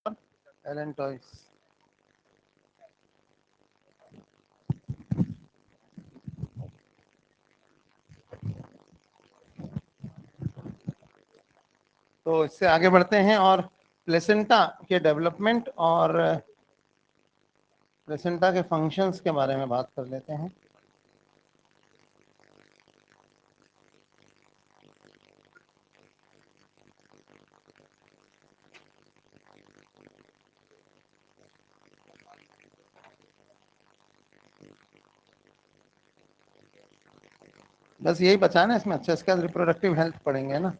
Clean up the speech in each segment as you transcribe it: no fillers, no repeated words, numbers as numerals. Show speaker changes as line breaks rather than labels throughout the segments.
Allantois. तो इससे आगे बढ़ते हैं और प्लेसेंटा के डेवलपमेंट और प्लेसेंटा के फंक्शंस के बारे में बात कर लेते हैं। बस यही बचा ना इसमें, अच्छा इसका रिप्रोडक्टिव हेल्थ पढ़ेंगे ना।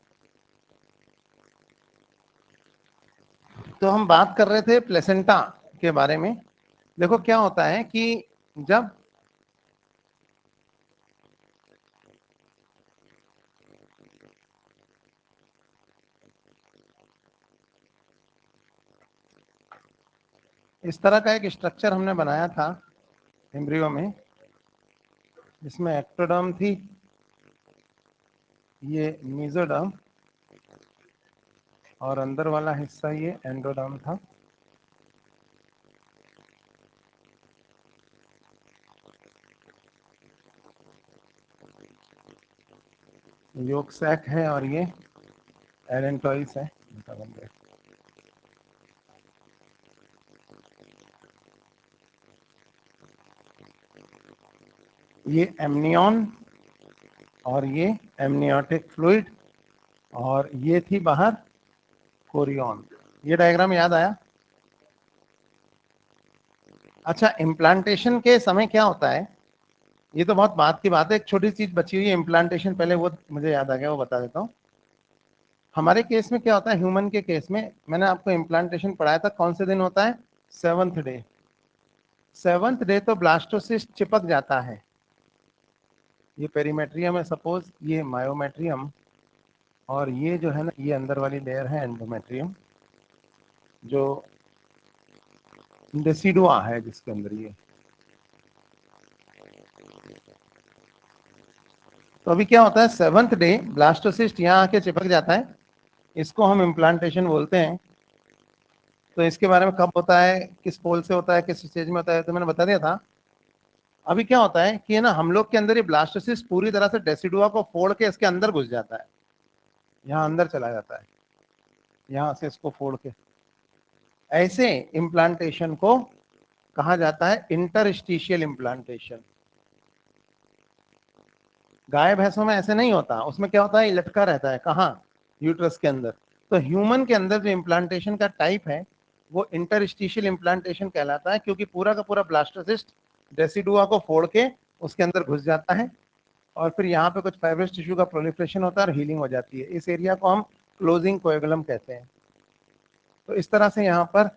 तो हम बात कर रहे थे प्लेसेंटा के बारे में। देखो क्या होता है कि जब इस तरह का एक स्ट्रक्चर हमने बनाया था एम्ब्रियो में, जिसमें एक्टोडर्म थी, ये मेसोडर्म, और अंदर वाला हिस्सा ये एंडोडर्म था। योक सैक है और ये एलेंटॉइस है। ये एमनियन और ये एमनियोटिक फ्लूइड, और ये थी बाहर कोरियन। ये डायग्राम याद आया? अच्छा, इम्प्लांटेशन के समय क्या होता है, ये तो बहुत बात की बात है, एक छोटी चीज बची हुई है इम्प्लांटेशन, पहले वो मुझे याद आ गया, वो बता देता हूँ। हमारे केस में क्या होता है, ह्यूमन के केस में मैंने आपको इम्प्लांटेशन पढ़ाया था, कौन से दिन होता है? 7th day. 7th डे तो ब्लास्टोसिस्ट चिपक जाता है। ये पेरीमेट्रियम है सपोज, ये मायोमेट्रियम, और ये जो है ना, ये अंदर वाली लेयर है एंडोमेट्रियम, जो डेसिडुआ है जिसके अंदर ये। तो अभी क्या होता है, 7th डे ब्लास्टोसिस्ट यहाँ आके चिपक जाता है, इसको हम इम्प्लांटेशन बोलते हैं। तो इसके बारे में कब होता है, किस पोल से होता है, किस स्टेज में होता है, तो मैंने बता दिया था। अभी क्या होता है कि ना, हम लोग के अंदर ये ब्लास्टोसिस्ट पूरी तरह से डेसिडुआ को फोड़ के इसके अंदर घुस जाता है, यहाँ अंदर चला जाता है, यहाँ से इसको फोड़ के। ऐसे इम्प्लांटेशन को कहा जाता है इंटरस्टिशियल इम्प्लांटेशन। गाय भैंसों में ऐसे नहीं होता, उसमें क्या होता है, ये लटका रहता है कहाँ, यूट्रस के अंदर। तो ह्यूमन के अंदर जो इम्प्लांटेशन का टाइप है वो इंटरस्टिशियल इम्प्लांटेशन कहलाता है, क्योंकि पूरा का पूरा ब्लास्टोसिस्ट डेसिडुआ को फोड़ के उसके अंदर घुस जाता है, और फिर यहाँ पे कुछ फाइब्रस टिश्यू का प्रोलिफरेशन होता है और हीलिंग हो जाती है। इस एरिया को हम क्लोजिंग कोएगुलम कहते हैं। तो इस तरह से यहाँ पर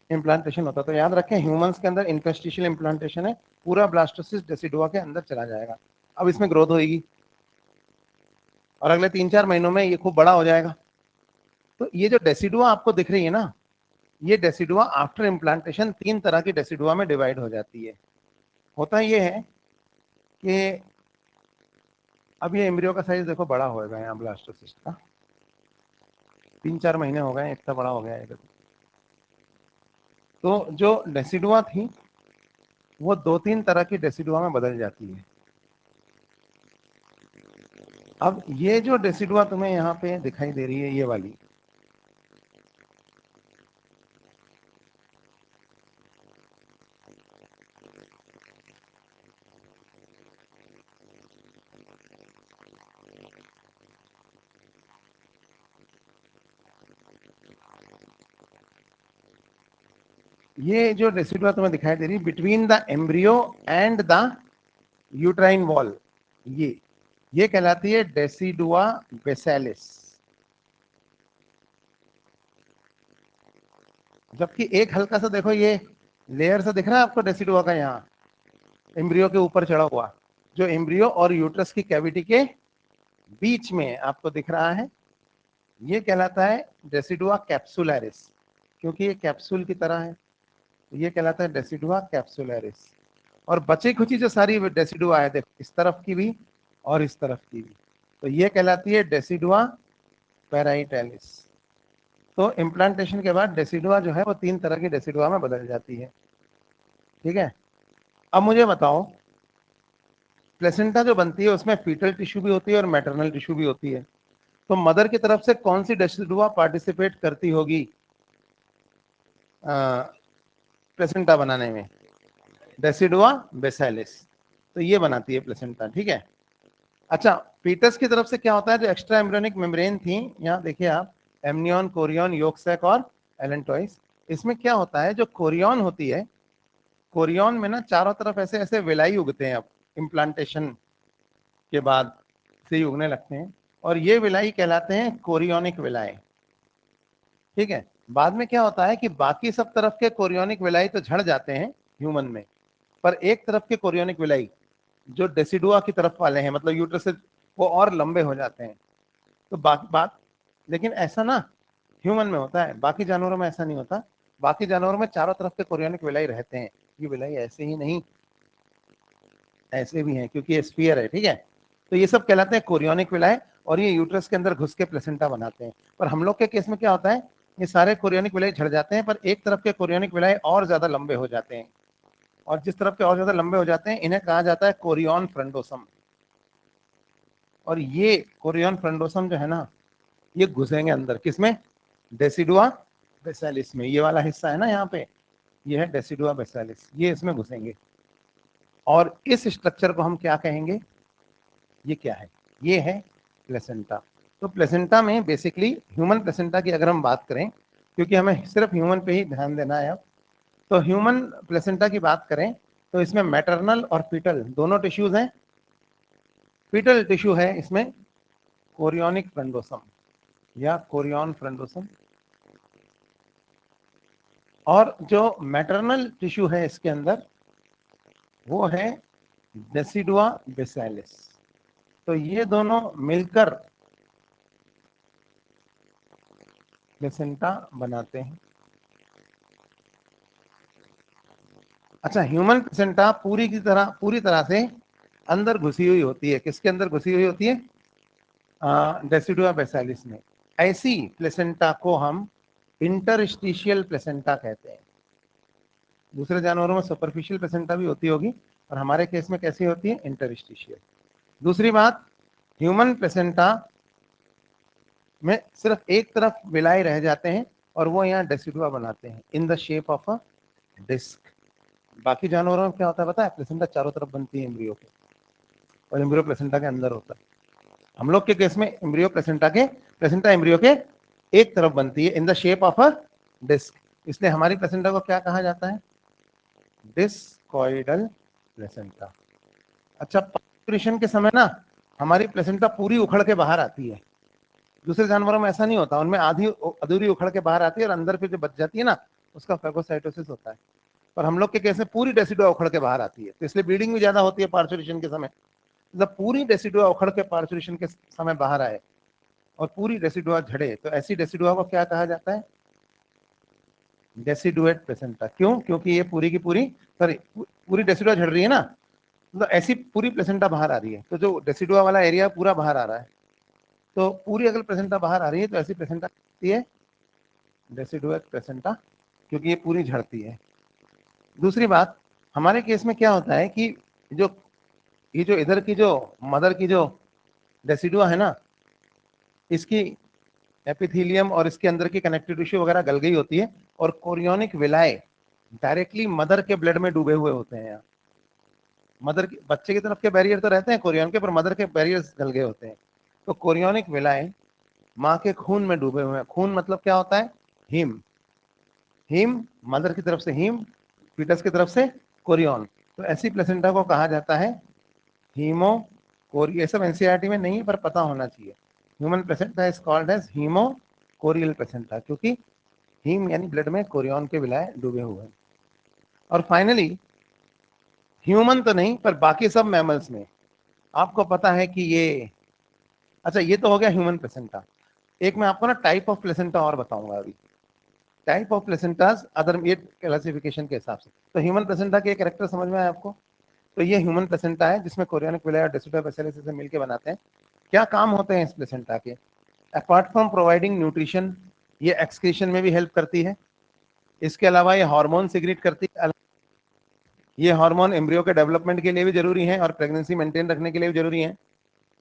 इम्प्लांटेशन होता है। तो याद रखें, ह्यूमंस के अंदर इंटरस्टिशियल इम्प्लांटेशन है, पूरा ब्लास्टोसिस्ट डेसिडुआ के अंदर चला जाएगा। अब इसमें ग्रोथ होगी और अगले 3-4 महीनों में ये खूब बड़ा हो जाएगा। तो ये जो डेसिडुआ आपको दिख रही है ना, ये डेसिडुआ आफ्टर इम्प्लांटेशन 3 तरह की डेसिडुआ में डिवाइड हो जाती है। होता ये है कि अब ये एम्ब्रियो का साइज देखो बड़ा होगा, यहाँ ब्लास्टोसिस्ट का 3-4 महीने हो गए, इतना बड़ा हो गया है। तो जो डेसिडुआ थी वो 2-3 तरह की डेसिडुआ में बदल जाती है। अब ये जो डेसिडुआ तुम्हें यहाँ पे दिखाई दे रही है, ये वाली, ये जो डेसिडुआ तुम्हें दिखाई दे रही है between the embryo and the uterine wall, ये कहलाती है डेसिडुआ बेसिलिस। जबकि एक हल्का सा देखो, ये लेयर सा दिख रहा है आपको डेसिडुआ का, यहाँ एम्ब्रियो के ऊपर चढ़ा हुआ, जो एम्ब्रियो और यूट्रस की कैविटी के बीच में आपको दिख रहा है, ये कहलाता है डेसिडुआ कैप्सुलरिस, क्योंकि ये कैप्सूल की तरह है। ये कहलाता है डेसिडुआ कैप्सुलरिस। और बची खुची जो सारी डेसिडुआ है, देखो इस तरफ की भी और इस तरफ की भी, तो ये कहलाती है डेसिडुआ पैराइटैलिस। तो इम्प्लांटेशन के बाद डेसिडुआ जो है वो 3 तरह की डेसिडुआ में बदल जाती है। ठीक है, अब मुझे बताओ, प्लेसेंटा जो बनती है उसमें फीटल टिश्यू भी होती है और मैटरनल टिश्यू भी होती है। तो मदर की तरफ से कौन सी डेसिडुआ पार्टिसिपेट करती होगी प्लेसेंटा बनाने में? डेसिडुआ बेसाइलिस, तो ये बनाती है प्लेसेंटा। ठीक है, अच्छा, फीटस की तरफ से क्या होता है? जो एक्स्ट्रा एम्ब्रियोनिक मेम्ब्रेन थी, यहाँ देखिए आप, एमनियन, कोरियन, योक सैक और एलेंटॉइस। इसमें क्या होता है, जो कोरियन होती है, कोरियन में ना चारों तरफ ऐसे ऐसे विलाई उगते हैं अब इम्प्लांटेशन के बाद से ही उगने लगते हैं, और ये विलाई कहलाते हैं कोरियोनिक विलाई। ठीक है, बाद में क्या होता है कि बाकी सब तरफ के कोरियोनिक विलाई तो झड़ जाते हैं ह्यूमन में, पर एक तरफ के कोरियोनिक विलाई जो डेसिडुआ की तरफ वाले हैं, मतलब यूट्रस से, वो और लंबे हो जाते हैं। तो बात, लेकिन ऐसा ना ह्यूमन में होता है, बाकी जानवरों में ऐसा नहीं होता। बाकी जानवरों में चारों तरफ के कोरियोनिक विलाई रहते हैं, ये विलाई ऐसे ही नहीं, ऐसे भी हैं, क्योंकि ये स्फीयर है। ठीक है, तो ये सब कहलाते हैं कोरियोनिक विलाई, और ये यूट्रस के अंदर घुस के प्लेसेंटा बनाते हैं। पर हम लोग के केस में क्या होता है, ये सारे कोरियोनिक विलाई झड़ जाते हैं, पर एक तरफ के कोरियोनिक विलाई और ज्यादा लंबे हो जाते हैं, और जिस तरफ के और ज्यादा लंबे हो जाते हैं इन्हें कहा जाता है कोरियन फ्रंडोसम। और ये कोरियन फ्रंडोसम जो है ना, ये घुसेंगे अंदर, किसमें? डेसिडुआ बेसालिस में। ये वाला हिस्सा है ना यहाँ पे, ये है डेसिडुआ बेसालिस, ये इसमें घुसेंगे। और इस स्ट्रक्चर को हम क्या कहेंगे? ये क्या है? ये है प्लेसेंटा। तो प्लेसेंटा में बेसिकली ह्यूमन प्लेसेंटा की अगर हम बात करें, क्योंकि हमें सिर्फ ह्यूमन पे ही ध्यान देना है अब, तो ह्यूमन प्लेसेंटा की बात करें तो इसमें मैटरनल और फीटल दोनों टिश्यूज हैं। फीटल टिश्यू है इसमें कोरियोनिक फ्रंडोसम या कोरियन फ्रंडोसम, और जो मैटरनल टिश्यू है इसके अंदर वो है डेसिडुआ बेसालिस। तो ये दोनों मिलकर प्लेसेंटा बनाते हैं। अच्छा, ह्यूमन प्लेसेंटा पूरी तरह से अंदर घुसी हुई होती है। किसके अंदर घुसी हुई होती है? डेसिडुआ बेसालिस में। ऐसी प्लेसेंटा को हम इंटरस्टिशियल प्लेसेंटा कहते हैं। दूसरे जानवरों में सुपरफिशियल प्लेसेंटा भी होती होगी, और हमारे केस में कैसी होती है? इंटरस्टिशियल। दूसरी बात, ह्यूमन प्लेसेंटा में सिर्फ एक तरफ विलाई रह जाते हैं, और वो यहाँ डेसिडुआ बनाते हैं in the shape of a disc. बाकी जानवरों में क्या होता है पता है? प्लेसेंटा चारों तरफ बनती है एम्ब्रियो के, और एम्ब्रियो प्लेसेंटा के अंदर होता है। हम लोग के केस में प्लेसेंटा एम्ब्रियो के एक तरफ बनती है in the shape of a disc, इसलिए हमारी प्लेसेंटा को क्या कहा जाता है? Discoidal placenta. अच्छा, पार्चुरेशन के समय ना हमारी प्लेसेंटा पूरी उखड़ के बाहर आती है। दूसरे जानवरों में ऐसा नहीं होता, उनमें आधी अधूरी उखड़ के बाहर आती है, और अंदर फिर जो बच जाती है ना, उसका फेगोसाइटोसिस होता है। पर हम लोग के केस में पूरी डेसिडुआ उखड़ के बाहर आती है, तो इसलिए ब्लीडिंग भी ज्यादा होती है पार्चुरेशन के समय। जब पूरी डेसिडुआ उखड़ के पार्चुरेशन के समय बाहर आए और पूरी डेसिडुआ झड़े, तो ऐसी डेसिडुआ को क्या कहा जाता है? Deciduate placenta. क्यों? क्योंकि ये पूरी की पूरी, सॉरी, पूरी डेसिडुआ झड़ रही है ना, मतलब ऐसी पूरी प्लेसेंटा बाहर आ रही है, तो जो डेसिडुआ वाला एरिया पूरा बाहर आ रहा है, तो पूरी अगर प्लेसेंटा बाहर आ रही है तो ऐसी प्लेसेंटा होती है डेसिडुएट प्लेसेंटा, क्योंकि ये पूरी झड़ती है। दूसरी बात, हमारे केस में क्या होता है कि जो ये जो इधर की जो मदर की जो डेसिडुआ है ना, इसकी एपिथेलियम और इसके अंदर की कनेक्टिव टिश्यू वगैरह गल गई होती है, और कोरियोनिक विलाय डायरेक्टली मदर के ब्लड में डूबे हुए होते हैं। यहाँ मदर के, बच्चे की तरफ के बैरियर तो रहते हैं कोरियन के, पर मदर के बैरियर्स गल गए होते हैं। तो कोरियोनिक विलाय माँ के खून में डूबे हुए हैं। खून मतलब क्या होता है? हीम। हीम, मदर की तरफ से हीम, फीटस की तरफ से कोरियन। तो ऐसी प्लेसेंटा को कहा जाता है हीमो कोरी। ये सब एनसीईआरटी में नहीं है, पर पता होना चाहिए। Human placenta is called as haemochorial placenta, क्योंकि हीम यानी ब्लड में कोरियन के विलाय डूबे हुए हैं। और फाइनली, ह्यूमन तो नहीं पर बाकी सब मैमल्स में आपको पता है कि ये, अच्छा ये तो हो गया ह्यूमन प्लेसेंटा। एक मैं आपको ना टाइप ऑफ प्लेसेंटा और बताऊंगा अभी। टाइप ऑफ प्लेसेंटास अदर, ये क्लासिफिकेशन के हिसाब से। तो ह्यूमन प्लेसेंटा के कैरेक्टर समझ में आया आपको? तो ये ह्यूमन प्लेसेंटा है जिसमें कोरियोनिक विलाय और डेसिडुआ बेसालिस से मिलकर बनाते हैं। क्या काम होते हैं इस प्लेसेंटा के? अपार्ट फ्रॉम प्रोवाइडिंग न्यूट्रिशन, ये एक्सक्रीशन में भी हेल्प करती है। इसके अलावा ये हार्मोन सिक्रीट करती है। ये हार्मोन एम्ब्रियो के डेवलपमेंट के लिए भी जरूरी है और प्रेगनेंसी मेंटेन रखने के लिए भी जरूरी है।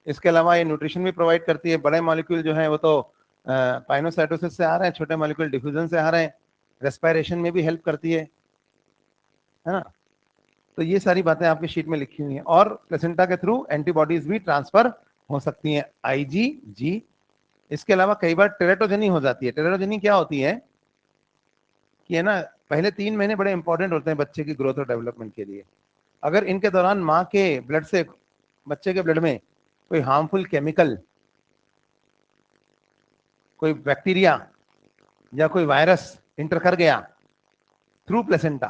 इसके अलावा ये न्यूट्रिशन भी प्रोवाइड करती है। बड़े मॉलिक्यूल जो है वो तो पाइनोसाइटोसिस से आ रहे हैं, छोटे मॉलिक्यूल डिफ्यूजन से आ रहे हैं। रेस्पिरेशन में भी हेल्प करती है ना। तो ये सारी बातें आपकी शीट में लिखी हुई हैं। और प्लेसेंटा के थ्रू एंटीबॉडीज भी ट्रांसफर हो सकती हैं, IgG। इसके अलावा कई बार टेरेटोजेनी हो जाती है। टेरेटोजेनी क्या होती है कि है ना, पहले 3 महीने बड़े इंपॉर्टेंट होते हैं बच्चे की ग्रोथ और डेवलपमेंट के लिए। अगर इनके दौरान माँ के ब्लड से बच्चे के ब्लड में कोई हार्मफुल केमिकल, कोई बैक्टीरिया या कोई वायरस इंटर कर गया थ्रू प्लेसेंटा,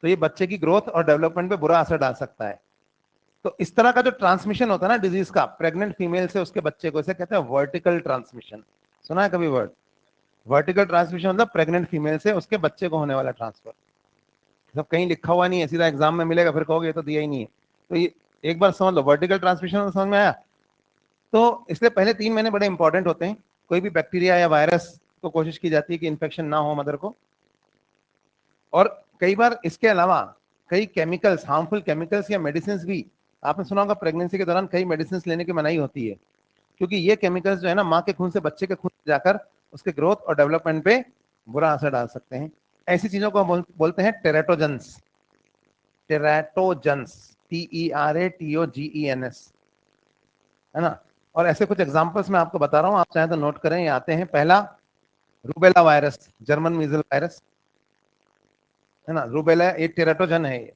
तो ये बच्चे की ग्रोथ और डेवलपमेंट पे बुरा असर डाल सकता है। तो इस तरह का जो ट्रांसमिशन होता है ना डिजीज का, प्रेग्नेंट फीमेल से उसके बच्चे को, इसे कहते हैं वर्टिकल ट्रांसमिशन। सुना है कभी वर्ड? वर्टिकल ट्रांसमिशन मतलब प्रेग्नेंट फीमेल से उसके बच्चे को होने वाला ट्रांसफर। सब कहीं लिखा हुआ नहीं है, सीधा एग्जाम में मिलेगा, फिर कहोगे ये तो दिया ही नहीं है। तो ये एक बार समझ लो, वर्टिकल ट्रांसमिशन समझ में आया। तो इसलिए पहले 3 महीने बड़े इंपॉर्टेंट होते हैं। कोई भी बैक्टीरिया या वायरस को कोशिश की जाती है कि इन्फेक्शन ना हो मदर को। और कई बार इसके अलावा कई केमिकल्स, हार्मफुल केमिकल्स या मेडिसिन भी, आपने सुना होगा प्रेगनेंसी के दौरान कई मेडिसिन लेने की मनाही होती है, क्योंकि ये केमिकल्स जो है ना माँ के खून से बच्चे के खून में जाकर उसके ग्रोथ और डेवलपमेंट पे बुरा असर डाल सकते हैं। ऐसी चीजों को बोलते हैं टेरेटोजेंस। टेरेटोजेंस, TERATOGENS, है ना। और ऐसे कुछ एग्जांपल्स मैं आपको बता रहा हूँ, आप चाहे तो नोट करें। ये आते हैं। पहला, रूबेला वायरस, जर्मन मीजल वायरस, है ना। रूबेला एक टेरेटोजन है ये,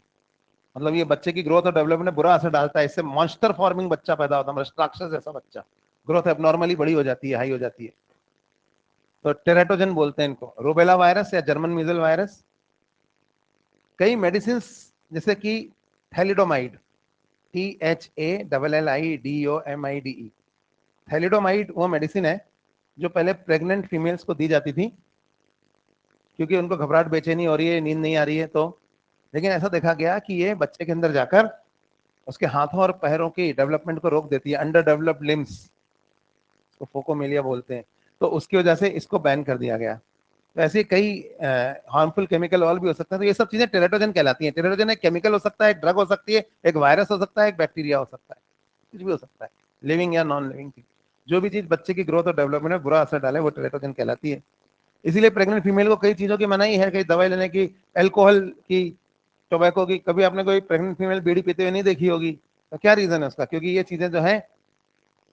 मतलब ये बच्चे की ग्रोथ और डेवलपमेंट में बुरा असर डालता है। इससे मॉन्स्टर फॉर्मिंग बच्चा पैदा होता है, मतलब राक्षस जैसा बच्चा, ग्रोथ एबनॉर्मली बड़ी हो जाती है, हाई हो जाती है। तो टेरेटोजन बोलते हैं इनको, रूबेला वायरस या जर्मन मीजल वायरस। कई मेडिसिन जैसे कि थैलिडोमाइड, THALLIDOMIDE, थैलिडोमाइड वो मेडिसिन है जो पहले प्रेग्नेंट फीमेल्स को दी जाती थी, क्योंकि उनको घबराहट, बेचैनी हो रही है, नींद नहीं आ रही है। तो लेकिन ऐसा देखा गया कि ये बच्चे के अंदर जाकर उसके हाथों और पैरों की डेवलपमेंट को रोक देती है, अंडर डेवलप्ड लिम्स, इसको फोकोमेलिया बोलते हैं। तो उसकी वजह से इसको बैन कर दिया गया। तो ऐसे कई हार्मफुल केमिकल और भी हो सकते हैं। तो ये सब चीजें टेरेटोजन कहलाती हैं। टेरेटोजन एक केमिकल हो सकता है, एक ड्रग हो सकती है, एक वायरस हो सकता है, एक बैक्टीरिया हो सकता है, कुछ भी हो सकता है, लिविंग या नॉन लिविंग चीज। जो भी चीज बच्चे की ग्रोथ और डेवलपमेंट में बुरा असर डाले वो टेरेटोजन कहलाती है। इसीलिए प्रेग्नेंट फीमेल को कई चीजों की मनाही है, कई दवाई लेने की, एल्कोहल की, टोबैको की। कभी आपने कोई प्रेग्नेंट फीमेल बीड़ी पीते हुए नहीं देखी होगी, तो क्या रीजन है उसका? क्योंकि ये चीजें जो है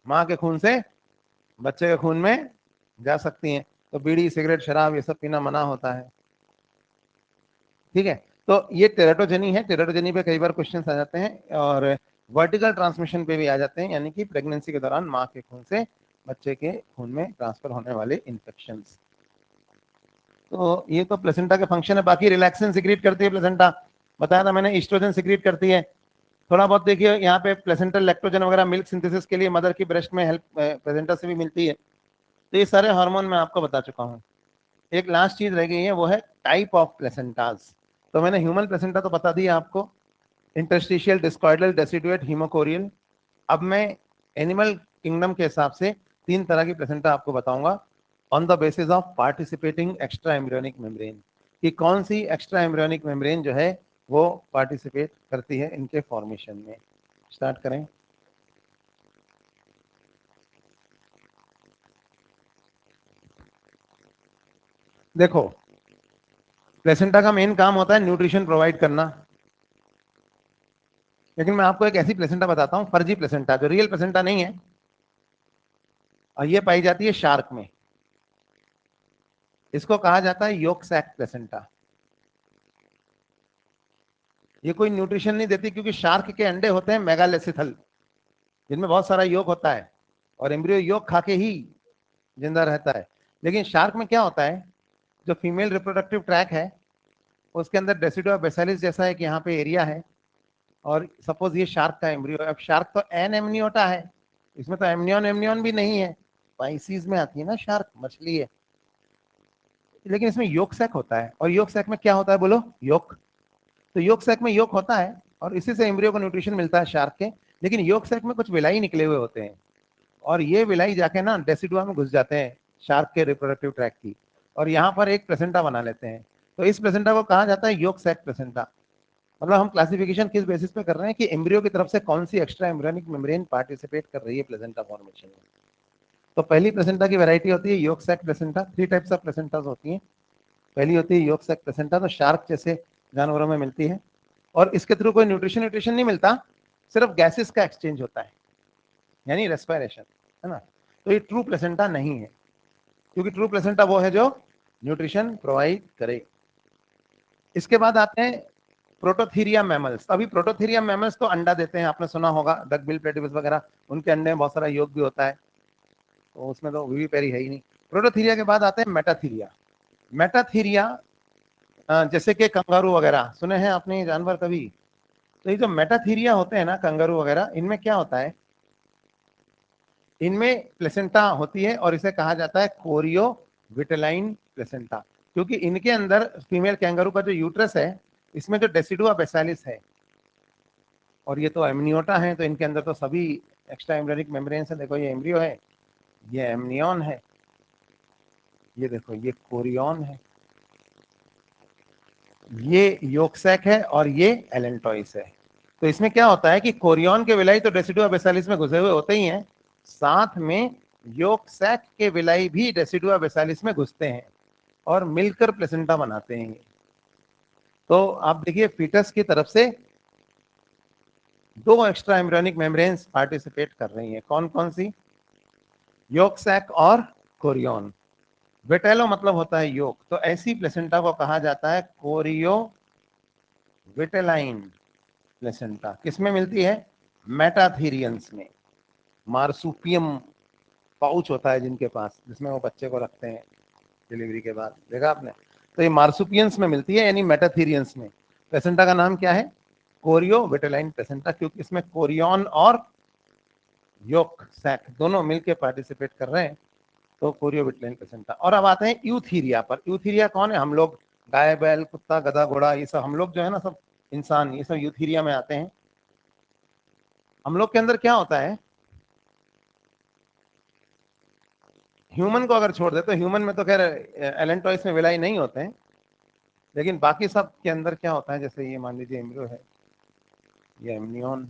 माँ के खून से बच्चे के खून में जा सकती हैं। तो बीड़ी, सिगरेट, शराब ये सब पीना मना होता है। ठीक है। तो ये टेरेटोजेनी है। टेरेटोजेनी पे कई बार क्वेश्चन आ जाते हैं, और वर्टिकल ट्रांसमिशन पे भी आ जाते हैं, यानी कि प्रेगनेंसी के दौरान माँ के खून से बच्चे के खून में ट्रांसफर होने वाले इन्फेक्शंस। तो ये तो प्लेसेंटा के फंक्शन है। बाकी रिलैक्सेंट सिक्रीट करती है प्लेसेंटा, बताया था मैंने। ईस्ट्रोजन सिक्रीट करती है। थोड़ा बहुत देखिए यहाँ पे प्लेसेंटल लैक्टोजन वगैरह मिल्क सिंथेसिस के लिए मदर की ब्रेस्ट में हेल्प प्लेसेंटा से भी मिलती है। तो ये सारे हार्मोन मैं आपको बता चुका हूँ। एक लास्ट चीज रह गई है, वो है टाइप ऑफ प्लेसेंटास। तो मैंने ह्यूमन प्लेसेंटा तो बता दिया आपको, इंटरस्टिशियल, डिस्कॉइडल, डेसिडुएट, हीमोकोरियल। अब मैं एनिमल किंगडम के हिसाब से 3 तरह की प्लेसेंटा आपको बताऊंगा, on the basis of participating extra embryonic membrane, कि कौन सी एक्स्ट्रा एम्ब्रियोनिक मेम्ब्रेन जो है वो पार्टिसिपेट करती है इनके फॉर्मेशन में। स्टार्ट करें। देखो, प्लेसेंटा का मेन काम होता है न्यूट्रिशन प्रोवाइड करना। लेकिन मैं आपको एक ऐसी प्लेसेंटा बताता हूँ, फर्जी प्लेसेंटा, जो रियल प्लेसेंटा नहीं है, और ये पाई जाती है शार्क में। इसको कहा जाता है योक सैक प्लेसेंटा। ये कोई न्यूट्रिशन नहीं देती, क्योंकि शार्क के अंडे होते हैं मेगालेसिथल, जिनमें बहुत सारा योक होता है, और एम्ब्रियो योक खा के ही जिंदा रहता है। लेकिन शार्क में क्या होता है, जो फीमेल रिप्रोडक्टिव ट्रैक है उसके अंदर डेसिडुआ बेसिलिस जैसा एक यहाँ पे एरिया है, और सपोज ये शार्क का एम्ब्रियो। अब शार्क तो एन एमनियोटा है, इसमें तो एमनियन एमनियन भी नहीं है, स्पाइसीज में आती है ना शार्क, मछली है। लेकिन इसमें योक सैक होता है, और योक सैक में क्या होता है बोलो? योक। तो योक सैक में योक होता है, और इसी से एम्ब्रियो को न्यूट्रिशन मिलता है शार्क के। लेकिन योक सैक में कुछ विलाई निकले हुए होते हैं, और ये विलाई जाके ना डेसिडुआ में घुस जाते हैं, शार्क के रिप्रोडक्टिव ट्रैक की, और यहाँ पर एक प्लेसेंटा बना लेते हैं। तो इस प्लेसेंटा को कहा जाता है योक सैक प्लेसेंटा। मतलब हम क्लासिफिकेशन किस बेसिस पे कर रहे हैं कि एम्ब्रियो की तरफ से कौन सी एक्स्ट्रा एम्ब्रियोनिक मेम्ब्रेन पार्टिसिपेट कर रही है प्लेसेंटा फॉर्मेशन में। तो पहली प्लेसेंटा की वैरायटी होती है yolk sac placenta. 3 types of placentas होती हैं। पहली होती है योक सैक प्लेसेंटा, तो शार्क जैसे जानवरों में मिलती है, और इसके थ्रू कोई न्यूट्रिशन नहीं मिलता, सिर्फ गैसेस का एक्सचेंज होता है, यानी रेस्पिरेशन, है ना। तो ये ट्रू प्लेसेंटा नहीं है, क्योंकि ट्रू प्लेसेंटा वो है जो न्यूट्रिशन प्रोवाइड करे। इसके बाद आते हैं प्रोटोथीरिया मैमल्स। अभी प्रोटोथीरिया मैमल्स तो अंडा देते हैं, आपने सुना होगा, डक बिल प्लेटिवस वगैरह, उनके अंडे में बहुत सारा योग भी होता है, तो उसमें तो विविपेरी है ही नहीं। प्रोटोथीरिया के बाद आते हैं मेटाथीरिया। मेटाथीरिया जैसे कि कंगारू वगैरह, सुने हैं आपने ये जानवर कभी? तो ये जो मेटाथीरिया होते हैं ना, कंगारू वगैरह, इनमें क्या होता है, इनमें प्लेसेंटा होती है, और इसे कहा जाता है कोरियो विटेलाइन प्लेसेंटा, क्योंकि इनके अंदर फीमेल कैंगरू का जो यूट्रस है, इसमें जो डेसिडुआ बेसालिस है, और ये तो एमनियोटा है, तो इनके अंदर तो सभी एक्स्ट्रा एम्ब्रियोनिक मेम्ब्रेन्स है। देखो ये एम्ब्रियो है, ये एमनियन है, ये देखो ये कोरियन है, ये योक्सैक है, और ये एलेंटॉइस है। तो इसमें क्या होता है कि कोरियन के विलाई तो डेसिडुआ बेसालिस में घुसे हुए होते ही हैं, साथ में योक्सैक के विलाई भी डेसिडुआ बेसालिस में घुसते हैं और मिलकर प्लेसेंटा बनाते हैं। तो आप देखिए फीटस की तरफ से 2 एक्स्ट्रा एम्ब्रियोनिक मेम्ब्रेन्स पार्टिसिपेट कर रही हैं। कौन कौन सी? योक्सैक और कोरियन। वेटेलो मतलब होता है योग, तो ऐसी प्लेसेंटा को कहा जाता है कोरियो विटेलाइन प्लेसेंटा। किसमें मिलती है? मेटाथीरियंस में। मार्सुपियम पाउच होता है जिनके पास, जिसमें वो बच्चे को रखते हैं डिलीवरी के बाद, देखा आपने? तो ये मार्सुपियंस में मिलती है, यानी मेटाथीरियंस में। प्लेसेंटा का नाम क्या है? कोरियो विटेलाइन प्लेसेंटा, क्योंकि इसमें कोरियन और योक सैक दोनों मिलकर पार्टिसिपेट कर रहे हैं, तो कोरियो विटेलाइन प्लेसेंटा। और अब आते हैं यूथीरिया पर। यूथीरिया कौन है? हम लोग, गाय बैल कुत्ता गधा घोड़ा, ये सब हम लोग जो है ना, सब इंसान, ये सब यूथीरिया में आते हैं। हम लोग के अंदर क्या होता है, ह्यूमन को अगर छोड़ दे तो ह्यूमन में तो खैर एलेंटॉइस में विलाई नहीं होते हैं, लेकिन बाकी सब के अंदर क्या होता है, जैसे ये मान लीजिए एम्ब्रियो है, ये एमनियन,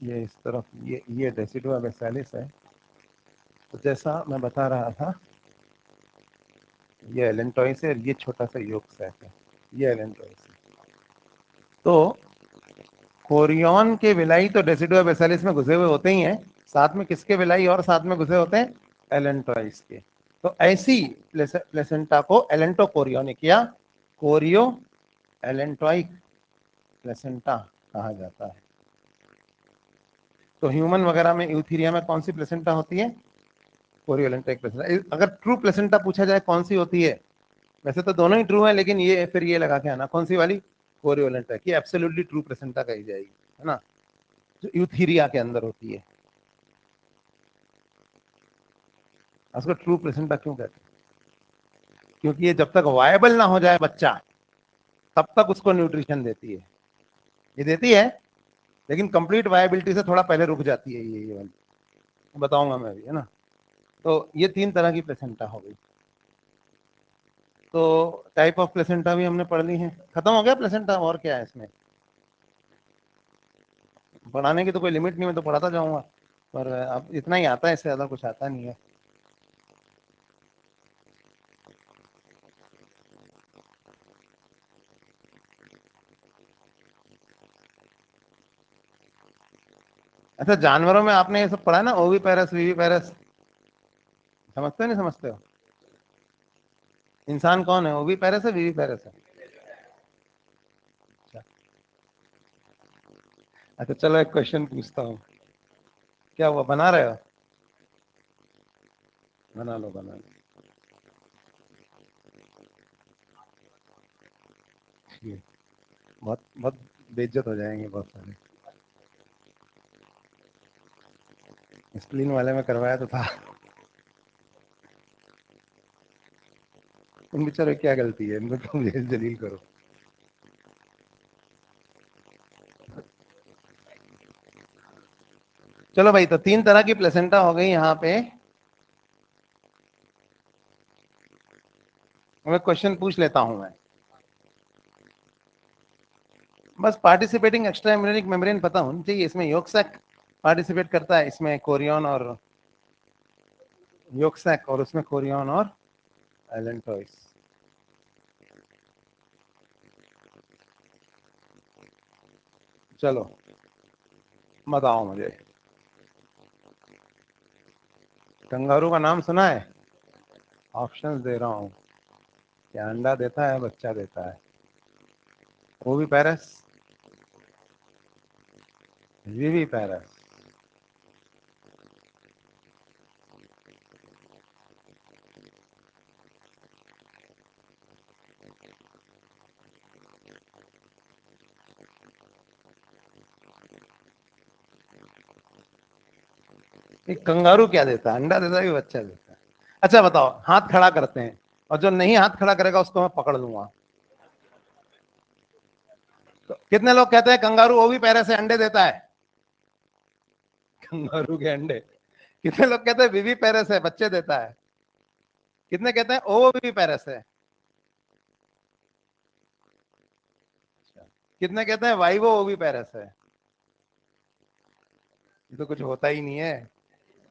ये इस तरफ ये डेसिडुआ बेसालिस है। तो जैसा मैं बता रहा था, ये एलेंटॉइस है, और ये छोटा सा योग सैक है, ये एलेंटॉइस है। तो कोरियन के विलाई तो डेसिडुआ बेसालिस में घुसे हुए होते ही हैं, साथ में किसके विलाई और साथ में घुसे होते हैं? एलेंटॉइस के। तो ऐसी प्लेसेंटा को एलेंटो कोरियोनिक या कोरियो एलेंटोइक प्लेसेंटा कहा जाता है। तो ह्यूमन वगैरह में, यूथीरिया में कौन सी प्लेसेंटा होती है? Chorio allantoic placenta. अगर ट्रू प्लेसेंटा पूछा जाए कौन सी होती है, वैसे तो दोनों ही ट्रू है, लेकिन ये फिर ये लगा के आना कौन सी वाली? कोरियो एलेंटोइक, ये एब्सोल्युटली ट्रू प्लेसेंटा कही जाएगी, है ना, जो यूथीरिया के अंदर होती है। उसको ट्रू प्लेसेंटा क्यों कहते हैं? क्योंकि ये जब तक वायबल ना हो जाए बच्चा, तब तक उसको न्यूट्रिशन देती है। ये देती है, लेकिन कंप्लीट वायबिलिटी से थोड़ा पहले रुक जाती है ये वाली, बताऊंगा मैं अभी, है ना। तो ये 3 तरह की प्लेसेंटा हो गई। तो टाइप ऑफ प्लेसेंटा भी हमने पढ़ ली है। खत्म हो गया प्लेसेंटा, और क्या है इसमें? पढ़ाने की तो कोई लिमिट नहीं, मैं तो पढ़ाता जाऊंगा, पर अब इतना ही आता है, इससे ज्यादा कुछ आता नहीं है। अच्छा, जानवरों में आपने ये सब पढ़ा है ना, ओविपेरस विविपेरस, समझते हो नहीं समझते हो? इंसान कौन है, ओविपेरस है विविपेरस है? अच्छा। अच्छा चलो एक क्वेश्चन पूछता हूँ, क्या हुआ, बना रहे हो? बना लो बना लो। ये बहुत बहुत बेइज्जत हो जाएंगे बहुत सारे। स्प्लीन वाले में करवाया तो था। उन बेचारे क्या गलती है, इनको तुम जेल जलील करो। चलो भाई, तो 3 तरह की प्लेसेंटा हो गई यहाँ पे। मैं क्वेश्चन पूछ लेता हूं मैं। बस पार्टिसिपेटिंग एक्स्ट्रा एम्ब्रियोनिक मेम्ब्रेन पता होनी चाहिए। इसमें योगसैक पार्टिसिपेट करता है, इसमें कोरियन और योगसैक, और उसमें कोरियन और एलेंटोइस। चलो बताओ मुझे, कंगारू का नाम सुना है? ऑप्शंस दे रहा हूँ। क्या अंडा देता है, बच्चा देता है? ओवी पैरस, वीवी पैरस। एक कंगारू क्या देता है, अंडा देता है कि बच्चा देता है? अच्छा बताओ, हाथ खड़ा करते हैं, और जो नहीं हाथ खड़ा करेगा उसको मैं पकड़ लूंगा। तो कितने लोग कहते हैं कंगारू ओवी पैरस से अंडे देता है? कंगारू के अंडे। कितने लोग कहते हैं वीवी पैरस है, बच्चे देता है? कितने कहते हैं ओवी पैरस है? कितने कहते हैं वाइवो ओवी पैरस है? ये तो कुछ होता ही नहीं है।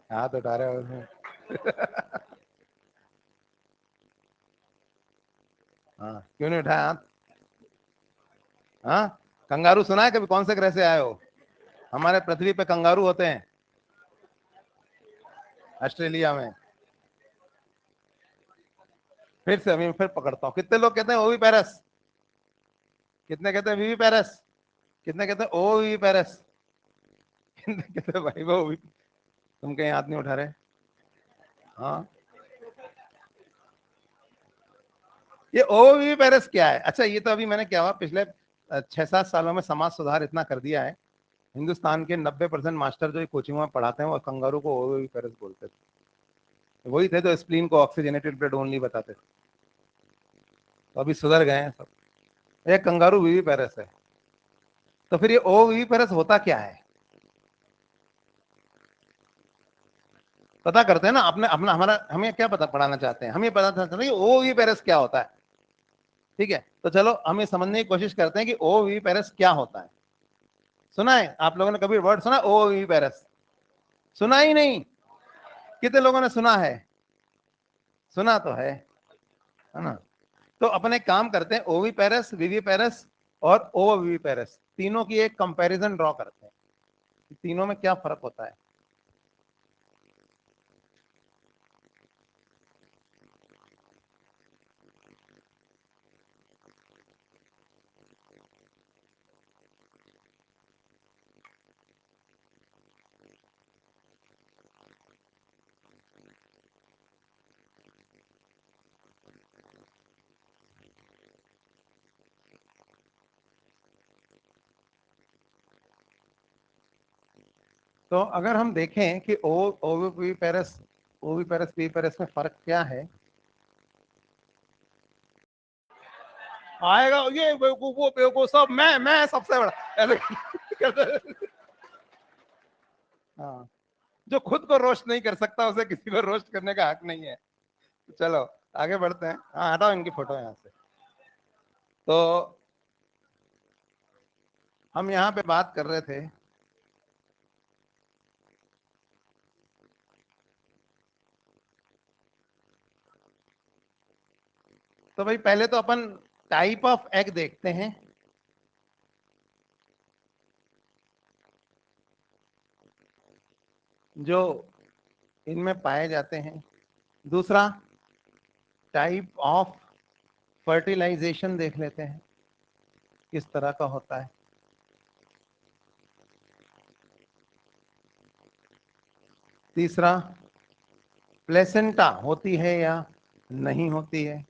हाथ उठा रहे हो उसमें। हाँ, क्यों नहीं उठाया हाथ? हाँ, कंगारू सुना है कभी? कौन से ग्रह से आए हो? हमारे पृथ्वी पे कंगारू होते हैं, ऑस्ट्रेलिया में। फिर से अभी फिर पकड़ता हूँ। कितने लोग कहते हैं ओवी पैरस? कितने कहते हैं वीवी पैरस? कितने कहते हैं ओ वीवी पैरस? कितने कहते हैं भाई वो ओवी? तुम कहीं हाथ नहीं उठा रहे? हाँ, ये ओ वीवी पैरस क्या है? अच्छा, ये तो अभी मैंने क्या हुआ, पिछले 6-7 सालों में समाज सुधार इतना कर दिया है। हिंदुस्तान के 90% मास्टर जो कोचिंग में पढ़ाते हैं वो कंगारू को ओ वीवी पैरस बोलते थे। वही थे जो स्प्लीन को ऑक्सीजनेटेड ब्लड ओनली बताते थे। तो अभी सुधर गए हैं सब। ये कंगारू वीवी पैरस है। तो फिर ये ओ वीवी पैरस होता क्या है? पता करते हैं ना अपने अपना। हमारा हमें क्या पता पढ़ाना चाहते हैं? हम ये पता चाहते हैं कि ओ वी पैरस क्या होता है। ठीक है, तो चलो हम ये समझने की कोशिश करते हैं कि ओ वी पैरस क्या होता है। सुना है आप लोगों ने कभी वर्ड सुना ओ वी पैरस? सुना ही नहीं? कितने लोगों ने सुना है? सुना तो है ना? तो अपने काम करते हैं, ओवी पैरस, वीवी पैरस और ओ वी पैरस, तीनों की एक कंपैरिजन ड्रॉ करते हैं, तीनों में क्या फर्क होता है। तो अगर हम देखें कि ओवी पैरस, ओवी पैरस, वी पैरस में फर्क क्या है। आएगा ये बेवकूफ, वो बेवकूफ, सब मैं सबसे बड़ा ऐसे करते। हाँ, जो खुद को रोस्ट नहीं कर सकता उसे किसी को रोस्ट करने का हक नहीं है। चलो आगे बढ़ते हैं। हाँ, हटाओ इनकी फोटो यहाँ से। तो हम यहाँ पे बात कर रहे थे, तो भाई पहले तो अपन टाइप ऑफ एग देखते हैं। जो इनमें पाए जाते हैं। दूसरा, टाइप ऑफ फर्टिलाइजेशन देख लेते हैं, किस तरह का होता है। तीसरा, प्लेसेंटा होती है या नहीं होती है।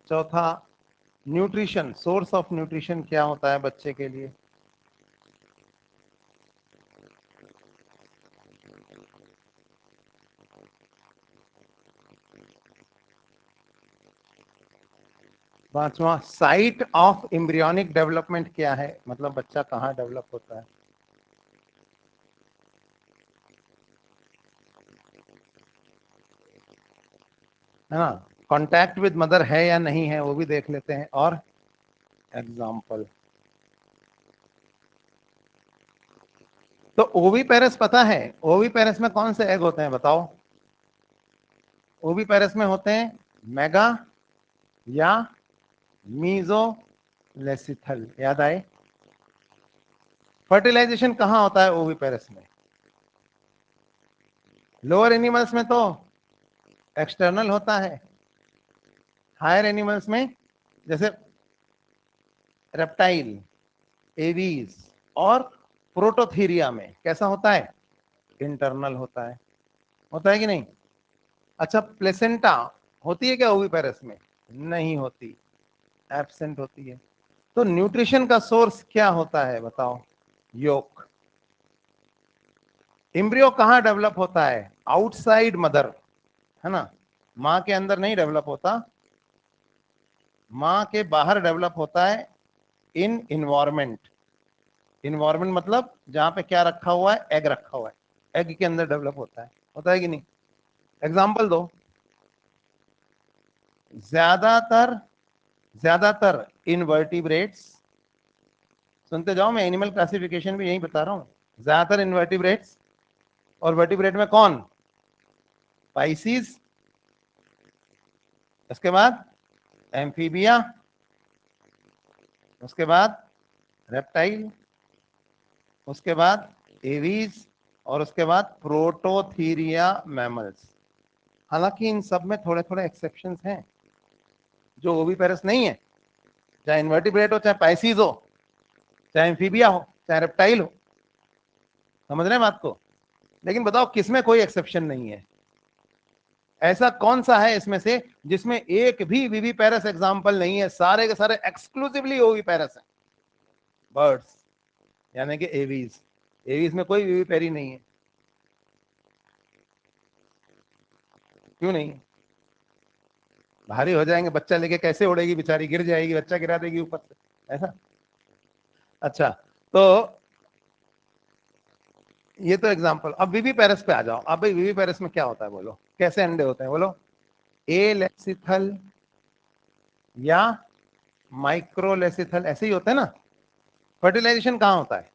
चौथा, न्यूट्रिशन, सोर्स ऑफ न्यूट्रिशन क्या होता है बच्चे के लिए। पांचवा, साइट ऑफ एम्ब्रियोनिक डेवलपमेंट क्या है, मतलब बच्चा कहाँ डेवलप होता है। है ना, कांटेक्ट विद मदर है या नहीं है वो भी देख लेते हैं। और एग्जाम्पल, तो ओवीपेरस पता है, ओवीपेरस में कौन से एग होते हैं बताओ? ओवीपेरस में होते हैं मेगा या मीजोलेसिथल, याद आए? फर्टिलाइजेशन कहाँ होता है ओवीपेरस में? लोअर एनिमल्स में तो एक्सटर्नल होता है, हायर एनिमल्स में जैसे रेप्टाइल, एवीज और प्रोटोथीरिया में कैसा होता है? इंटरनल होता है। होता है कि नहीं? अच्छा, प्लेसेंटा होती है क्या ओविपेरस में? नहीं होती, एब्सेंट होती है। तो न्यूट्रिशन का सोर्स क्या होता है बताओ? योक। एम्ब्रियो कहाँ डेवलप होता है? आउटसाइड मदर, है ना, माँ के अंदर नहीं डेवलप होता, माँ के बाहर डेवलप होता है, इन इन्वायरमेंट। इन्वायरमेंट मतलब जहां पे क्या रखा हुआ है? एग रखा हुआ है, एग के अंदर डेवलप होता है। होता है कि नहीं? एग्जाम्पल दो। ज्यादातर ज्यादातर इनवर्टिब्रेट्स, सुनते जाओ, मैं एनिमल क्लासिफिकेशन भी यही बता रहा हूं। ज्यादातर इनवर्टिब्रेट्स, और वर्टिब्रेट में कौन? पाइसीज, उसके बाद एम्फीबिया, उसके बाद रेप्टाइल, उसके बाद एवीज, और उसके बाद प्रोटोथीरिया मैमल्स। हालांकि इन सब में थोड़े थोड़े एक्सेप्शंस हैं जो ओविपेरस नहीं है, चाहे इन्वर्टिब्रेट हो, चाहे पाइसीज हो, चाहे एम्फीबिया हो, चाहे रेप्टाइल हो। समझ रहे हैं बात को? लेकिन बताओ किसमें कोई एक्सेप्शन नहीं है? ऐसा कौन सा है इसमें से जिसमें एक भी विविपेरस एग्जाम्पल नहीं है? सारे के सारे एक्सक्लूसिवली ओविपेरस है। बर्ड्स, यानी कि एवीज। एवीज में कोई विविपेरी नहीं है। क्यों नहीं? भारी हो जाएंगे, बच्चा लेके कैसे उड़ेगी बेचारी, गिर जाएगी, बच्चा गिरा देगी ऊपर से, ऐसा। अच्छा, तो ये तो एग्जाम्पल। अब विवी पेरस पे आ जाओ। अब भाई विवी पेरस में क्या होता है बोलो? कैसे अंडे होते हैं बोलो? एलेसिथल या माइक्रोलेसिथल, ऐसे ही होते हैं ना। फर्टिलाइजेशन कहाँ होता है?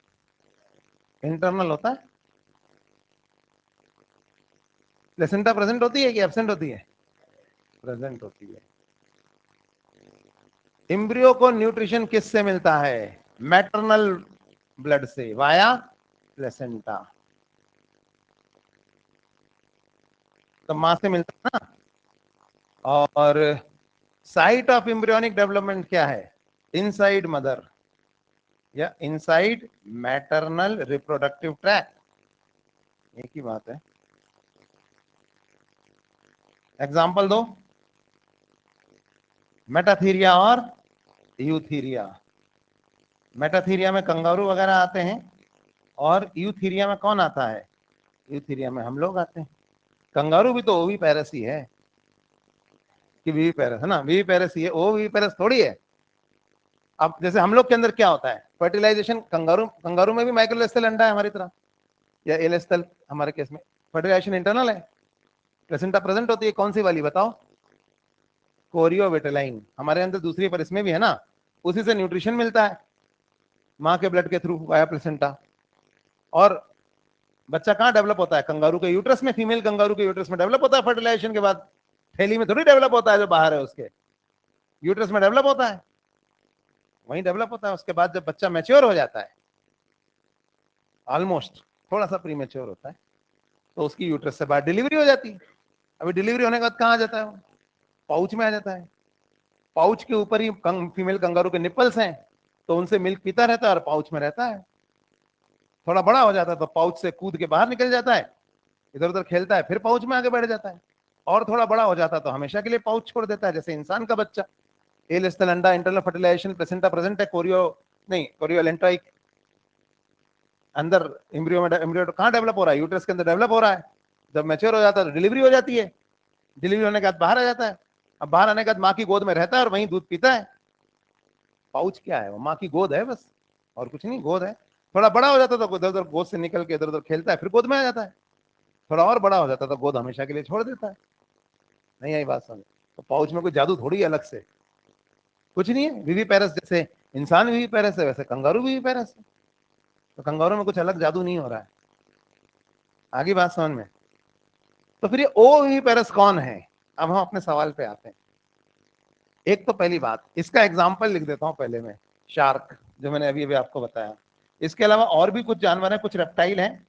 इंटरनल होता है। प्लेसेंटा प्रेजेंट होती है कि एब्सेंट होती है? प्रेजेंट होती है। एम्ब्रियो को न्यूट्रिशन किससे मिलता है? मैटरनल ब्लड से, वाया प्लेसेंटा। तो मां से मिलता है ना। और साइट ऑफ एम्ब्रियोनिक डेवलपमेंट क्या है? इनसाइड मदर या इनसाइड मैटरनल रिप्रोडक्टिव ट्रैक्ट, एक ही बात है। एग्जाम्पल दो। मेटाथीरिया और यूथीरिया। मेटाथीरिया में कंगारू वगैरह आते हैं, और यूथीरिया में कौन आता है? यूथीरिया में हम लोग आते हैं। कंगारू भी तो ओवी पैरस ही है कि वीवी पैरस? है ना, वीवी पैरस ही है, ओ वीवी पैरस थोड़ी है। अब जैसे हम लोग के अंदर क्या होता है? फर्टिलाइजेशन, कंगारू कंगारू में भी माइक्रोलेस्टल अंडा है हमारी तरह, या एलेस्टल हमारे केस में। फर्टिलाइजेशन इंटरनल है। प्लेसेंटा प्रेजेंट होती है, कौन सी वाली बताओ? कोरियोविटेलाइन हमारे अंदर दूसरी, पर इसमें भी है ना। उसी से न्यूट्रिशन मिलता है, माँ के ब्लड के थ्रू वाया प्लेसेंटा। और बच्चा कहाँ डेवलप होता है? कंगारू के यूट्रस में। फीमेल कंगारू के यूट्रस में डेवलप होता है फर्टिलाइजेशन के बाद। थैली में थोड़ी डेवलप होता है, जो बाहर है उसके यूट्रस में डेवलप होता है, वहीं डेवलप होता है। उसके बाद जब बच्चा मैच्योर हो जाता है, ऑलमोस्ट थोड़ा सा प्री मैच्योर होता है, तो उसकी यूट्रस से बाहर डिलीवरी हो जाती है। अभी डिलीवरी होने के बाद कहाँ आ जाता है वो? पाउच में आ जाता है। पाउच के ऊपर ही फीमेल कंगारू के निपल्स हैं, तो उनसे मिल्क पीता रहता है और पाउच में रहता है। थोड़ा बड़ा हो जाता है तो पाउच से कूद के बाहर निकल जाता है, इधर उधर खेलता है, फिर पाउच में आगे बढ़ जाता है। और थोड़ा बड़ा हो जाता है तो हमेशा के लिए पाउच छोड़ देता है, जैसे इंसान का बच्चा। एल स्थल अंडा, इंटरनल फर्टिलाइजेशन, प्लेसेंटा प्रेजेंट है, कोरियो नहीं, कोरियोलेंटोइक अंदर। एम्ब्रियो में, एम्ब्रियो कहाँ डेवलप हो रहा है? यूट्रस के अंदर डेवलप हो रहा है। जब मैच्योर हो जाता है तो डिलीवरी हो जाती है। डिलीवरी होने के बाद बाहर आ जाता है। अब बाहर आने के बाद माँ की गोद में रहता है और वहीं दूध पीता है। पाउच क्या है? वो माँ की गोद है बस, और कुछ नहीं, गोद है। थोड़ा बड़ा हो जाता तो इधर उधर गोद से निकल के इधर उधर खेलता है, फिर गोद में आ जाता है। थोड़ा और बड़ा हो जाता तो गोद हमेशा के लिए छोड़ देता है नहीं आई बात समझ? तो पाउच में कोई जादू थोड़ी है अलग से, कुछ नहीं है। विवीपेरस जैसे इंसान विवीपेरस है वैसे कंगारू विवीपेरस है, तो कंगारू में कुछ अलग जादू नहीं हो रहा है। आगे बात समझ में? तो फिर ये ओविवीपेरस कौन है? अब हम अपने सवाल पे आते हैं। एक तो पहली बात, इसका एग्जाम्पल लिख देता हूं पहले में, शार्क, जो मैंने अभी अभी आपको बताया। इसके अलावा और भी कुछ जानवर हैं, कुछ रेप्टाइल हैं,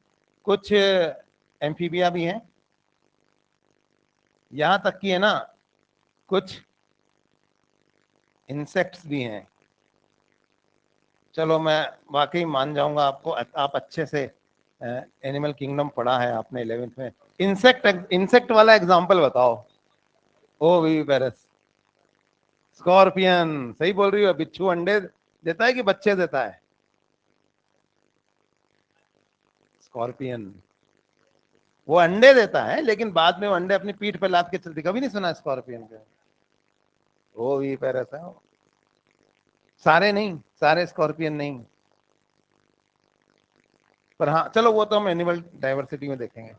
कुछ एम्फीबिया भी हैं, यहां तक कि है ना कुछ इंसेक्ट्स भी हैं। चलो मैं वाकई मान जाऊंगा आपको, आप अच्छे से एनिमल किंगडम पढ़ा है आपने 11th में। इंसेक्ट वाला एग्जांपल बताओ। ओ विविपेरस, स्कॉर्पियन, सही बोल रही हो। बिच्छू अंडे देता है कि बच्चे देता है? स्कॉर्पियन वो अंडे देता है, लेकिन बाद में वो अंडे अपनी पीठ पे लाद के चलती। कभी नहीं सुना स्कॉर्पियन के? वो विविपेरस है वो। सारे नहीं, सारे स्कॉर्पियन नहीं, पर हाँ चलो वो तो हम एनिमल डाइवर्सिटी में देखेंगे।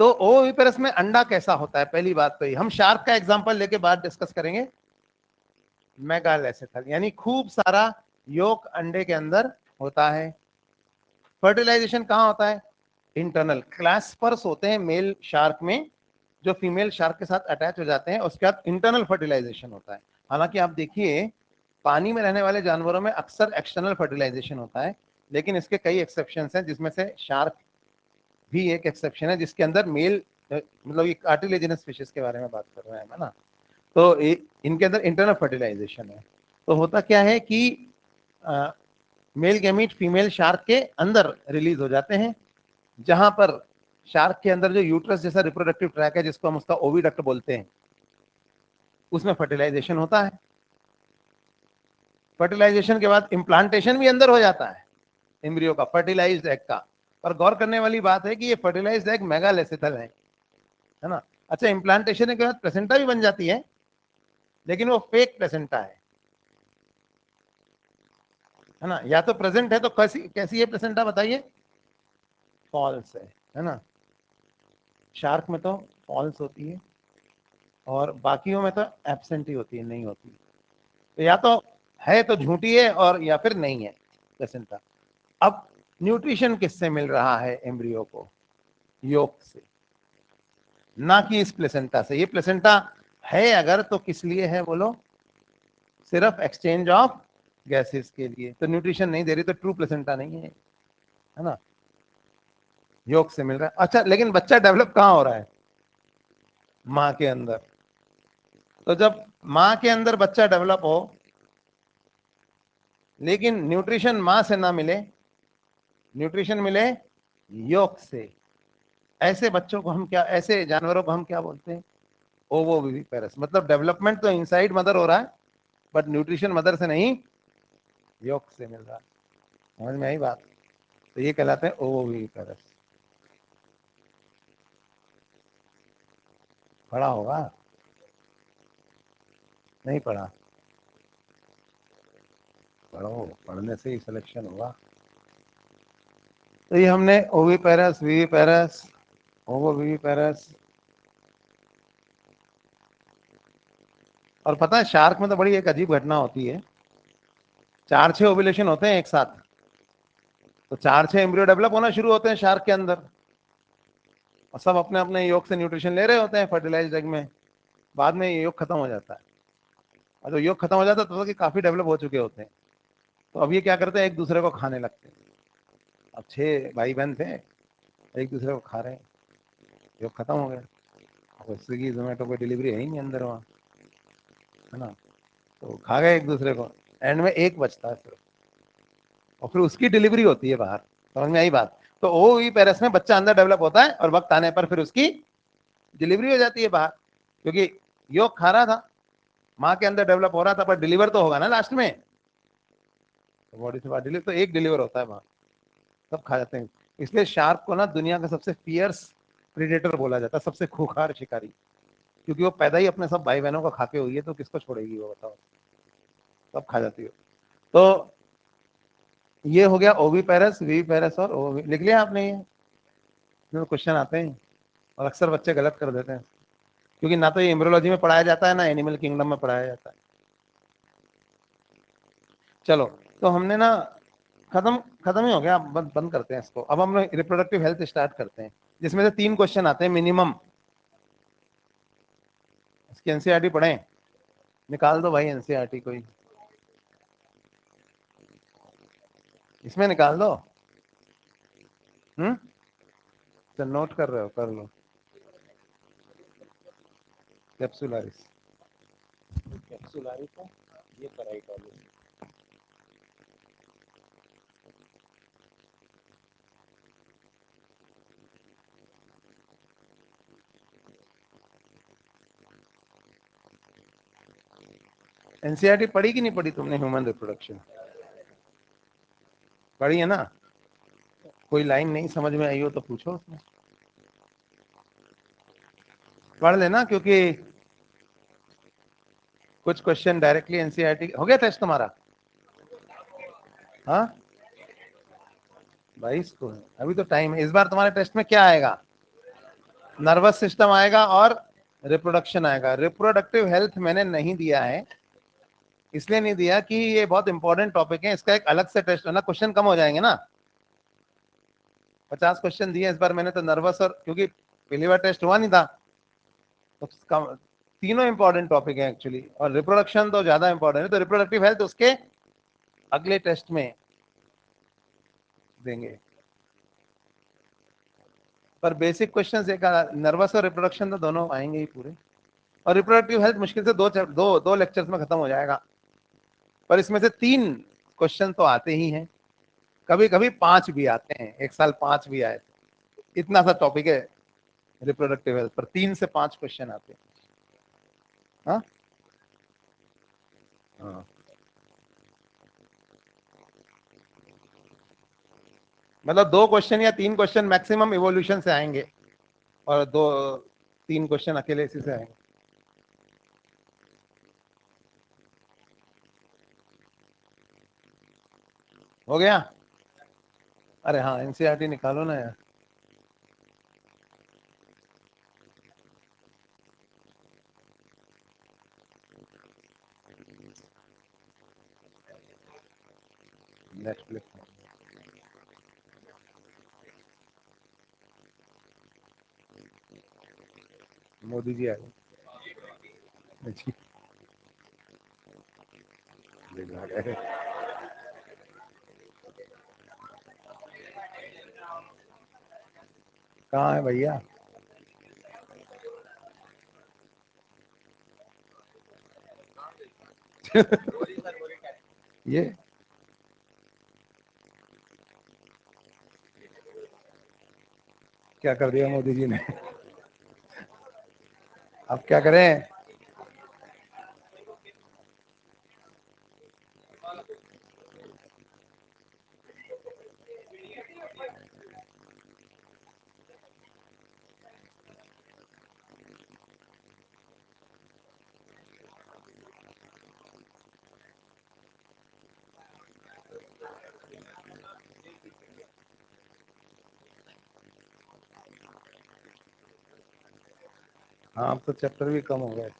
तो ओविपेरस में अंडा कैसा होता है, पहली बात तो ये। हम शार्क का एग्जांपल लेके बाद डिस्कस करेंगे। मेगालेसेथल यानी खूब सारा योक अंडे के अंदर होता है। फर्टिलाइजेशन कहाँ होता है? इंटरनल। क्लैस्पर्स होते हैं मेल शार्क में, जो फीमेल शार्क के साथ अटैच हो जाते हैं, उसके बाद इंटरनल फर्टिलाइजेशन होता है। हालांकि आप देखिए पानी में रहने वाले जानवरों में अक्सर एक्सटर्नल फर्टिलाइजेशन होता है, लेकिन इसके कई एक्सेप्शंस हैं, जिसमें से शार्क भी एक एक्सेप्शन है, जिसके अंदर मेल, मतलब ये कार्टिलेजिनस फिशेस के बारे में बात कर रहे हैं है ना। तो इनके अंदर इंटरनल फर्टिलाइजेशन है। तो होता क्या है कि मेल गैमीट फीमेल शार्क के अंदर रिलीज हो जाते हैं, जहां पर शार्क के अंदर जो यूट्रस जैसा रिप्रोडक्टिव ट्रैक है, जिसको हम उसका ओविडक्ट बोलते हैं, उसमें फर्टिलाइजेशन होता है। फर्टिलाइजेशन के बाद इम्प्लांटेशन भी अंदर हो जाता है एम्ब्रियो का, फर्टिलाइज्ड एग का। पर गौर करने वाली बात है कि ये फर्टिलाइज्ड एग मेगालेसिथल है ना। अच्छा, इम्प्लांटेशन के बाद प्लेसेंटा भी बन जाती लेकिन वो फेक प्लेसेंटा है ना। या तो प्रेजेंट है तो कैसी कैसी है प्लेसेंटा बताइए? फॉल्स है ना। शार्क में तो फॉल्स होती है और बाकियों में तो एब्सेंट ही होती है, नहीं होती। तो या तो है तो झूठी है, और या फिर नहीं है प्लेसेंटा। अब न्यूट्रिशन किससे मिल रहा है एम्ब्रियो को? योक से, ना कि इस प्लेसेंटा से। ये प्लेसेंटा है अगर तो किस लिए है बोलो? सिर्फ एक्सचेंज ऑफ गैसेस के लिए। तो न्यूट्रिशन नहीं दे रही, तो ट्रू प्लेसेंटा नहीं है ना। योग से मिल रहा है। अच्छा, लेकिन बच्चा डेवलप कहाँ हो रहा है? माँ के अंदर। तो जब माँ के अंदर बच्चा डेवलप हो, लेकिन न्यूट्रिशन माँ से ना मिले, न्यूट्रिशन मिले योग से, ऐसे बच्चों को हम क्या, ऐसे जानवरों को हम क्या बोलते हैं? ओवोविविपेरस। मतलब डेवलपमेंट तो इनसाइड मदर हो रहा है, बट न्यूट्रिशन मदर से नहीं, योग से मिल रहा है। समझ में आई बात? तो ये कहलाते हैं ओवोविविपेरस। पढ़ा होगा? नहीं पढ़ा? पढ़ो, पढ़ने से ही सिलेक्शन होगा। तो ये हमने ओविपेरस, विविपेरस, ओवोविविपेरस। और पता है शार्क में तो बड़ी एक अजीब घटना होती है। 4-6 ओव्यूलेशन होते हैं एक साथ, तो 4-6 एम्ब्रियो डेवलप होना शुरू होते हैं शार्क के अंदर, और सब अपने अपने योग से न्यूट्रिशन ले रहे होते हैं फर्टिलाइज्ड एग में। बाद में ये योग खत्म हो जाता है, और जब योग खत्म हो जाता है तो कि काफी डेवलप हो चुके होते हैं। तो अब ये क्या करते हैं, एक दूसरे को खाने लगते हैं। अब 6 भाई बहन थे, एक दूसरे को खा रहे हैं, योग खत्म हो गया। अब स्विगी जोमेटो की डिलीवरी है ही नहीं अंदर वहाँ, है ना। तो खा गए एक दूसरे को, एंड में एक बचता है सिर्फ, और फिर उसकी डिलीवरी होती है बाहर। समझ में आई बात? तो ओ ई पेरस में बच्चा अंदर डेवलप होता है, और वक्त आने पर फिर उसकी डिलीवरी हो जाती है बाहर, क्योंकि योग खा रहा था, माँ के अंदर डेवलप हो रहा था, पर डिलीवर तो होगा ना लास्ट में। तो बॉडी से बाहर डिलीवर, तो एक डिलीवर होता है वहां, सब खा जाते हैं। इसलिए शार्क को ना दुनिया का सबसे फियर्स प्रीडेटर बोला जाता है, सबसे खूंखार शिकारी, क्योंकि वो पैदा ही अपने सब भाई बहनों को खा के हुई है, तो किसको छोड़ेगी वो बताओ, सब खा जाती है। तो ये हो गया ओवी पैरस, वी पैरस और ओवी। लिख लिया आपने? ये क्वेश्चन आते हैं और अक्सर बच्चे गलत कर देते हैं। क्योंकि ना तो ये एम्ब्रियोलॉजी में पढ़ाया जाता है ना एनिमल किंगडम में पढ़ाया जाता है। चलो, तो हमने ना खत्म खत्म ही हो गया, बंद बंद करते हैं इसको। अब हम रिप्रोडक्टिव हेल्थ स्टार्ट करते हैं, जिसमें से 3 क्वेश्चन आते हैं मिनिमम। इसकी एनसीईआरटी पढ़ें, निकाल दो भाई एनसीईआरटी कोई, इसमें निकाल दो। तो नोट कर रहे हो, कर लो। कैप्सुलारिस, कैप्सुलारिस है ये, पेराइटोलिस। एनसीईआरटी पढ़ी कि नहीं पढ़ी तुमने? ह्यूमन रिप्रोडक्शन पढ़ी है ना? कोई लाइन नहीं समझ में आई हो तो पूछो उसमें, पढ़ लेना, क्योंकि कुछ क्वेश्चन डायरेक्टली एनसीईआरटी। हो गया टेस्ट तुम्हारा? हाँ 22 को है, अभी तो टाइम है। इस बार तुम्हारे टेस्ट में क्या आएगा? नर्वस सिस्टम आएगा और रिप्रोडक्शन आएगा। रिप्रोडक्टिव हेल्थ मैंने नहीं दिया है, इसलिए नहीं दिया कि ये बहुत इंपॉर्टेंट टॉपिक है, इसका एक अलग से टेस्ट है ना, क्वेश्चन कम हो जाएंगे ना। 50 क्वेश्चन दिए इस बार मैंने तो नर्वस, और क्योंकि पहली बार टेस्ट हुआ नहीं था तो तीनों इंपॉर्टेंट टॉपिक है एक्चुअली, और रिप्रोडक्शन तो ज्यादा इंपॉर्टेंट है, तो रिप्रोडक्टिव हेल्थ उसके अगले टेस्ट में देंगे। पर बेसिक क्वेश्चन एक, नर्वस और रिप्रोडक्शन तो दोनों आएंगे ही पूरे। और रिप्रोडक्टिव हेल्थ मुश्किल से दो लेक्चर्स में खत्म हो जाएगा, पर इसमें से 3 क्वेश्चन तो आते ही हैं, कभी कभी 5 भी आते हैं, एक साल 5 भी आए। इतना सा टॉपिक है रिप्रोडक्टिव हेल्थ पर, 3 से 5 क्वेश्चन आते हैं। हाँ हाँ, मतलब 2 क्वेश्चन या 3 क्वेश्चन मैक्सिमम इवोल्यूशन से आएंगे, और 2-3 क्वेश्चन अकेले इसी से आएंगे। हो गया? अरे हाँ, एनसीईआरटी निकालो ना यार। नेटफ्लिक्स, मोदी जी आ गए। कहाँ है भैया? ये क्या कर दिया मोदी जी ने? अब क्या करें? हाँ, अब तो चैप्टर भी कम हो गए।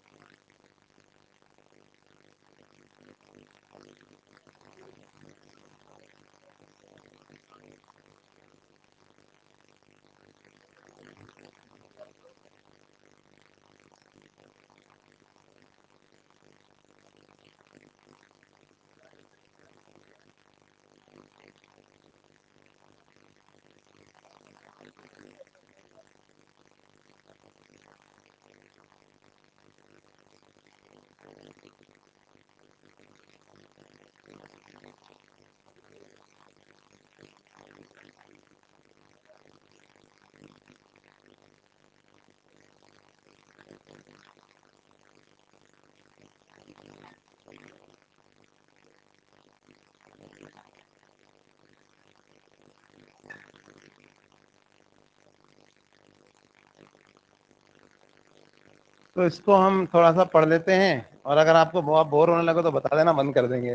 तो इसको हम थोड़ा सा पढ़ लेते हैं, और अगर आपको बहुत बोर होने लगे तो बता देना, बंद कर देंगे।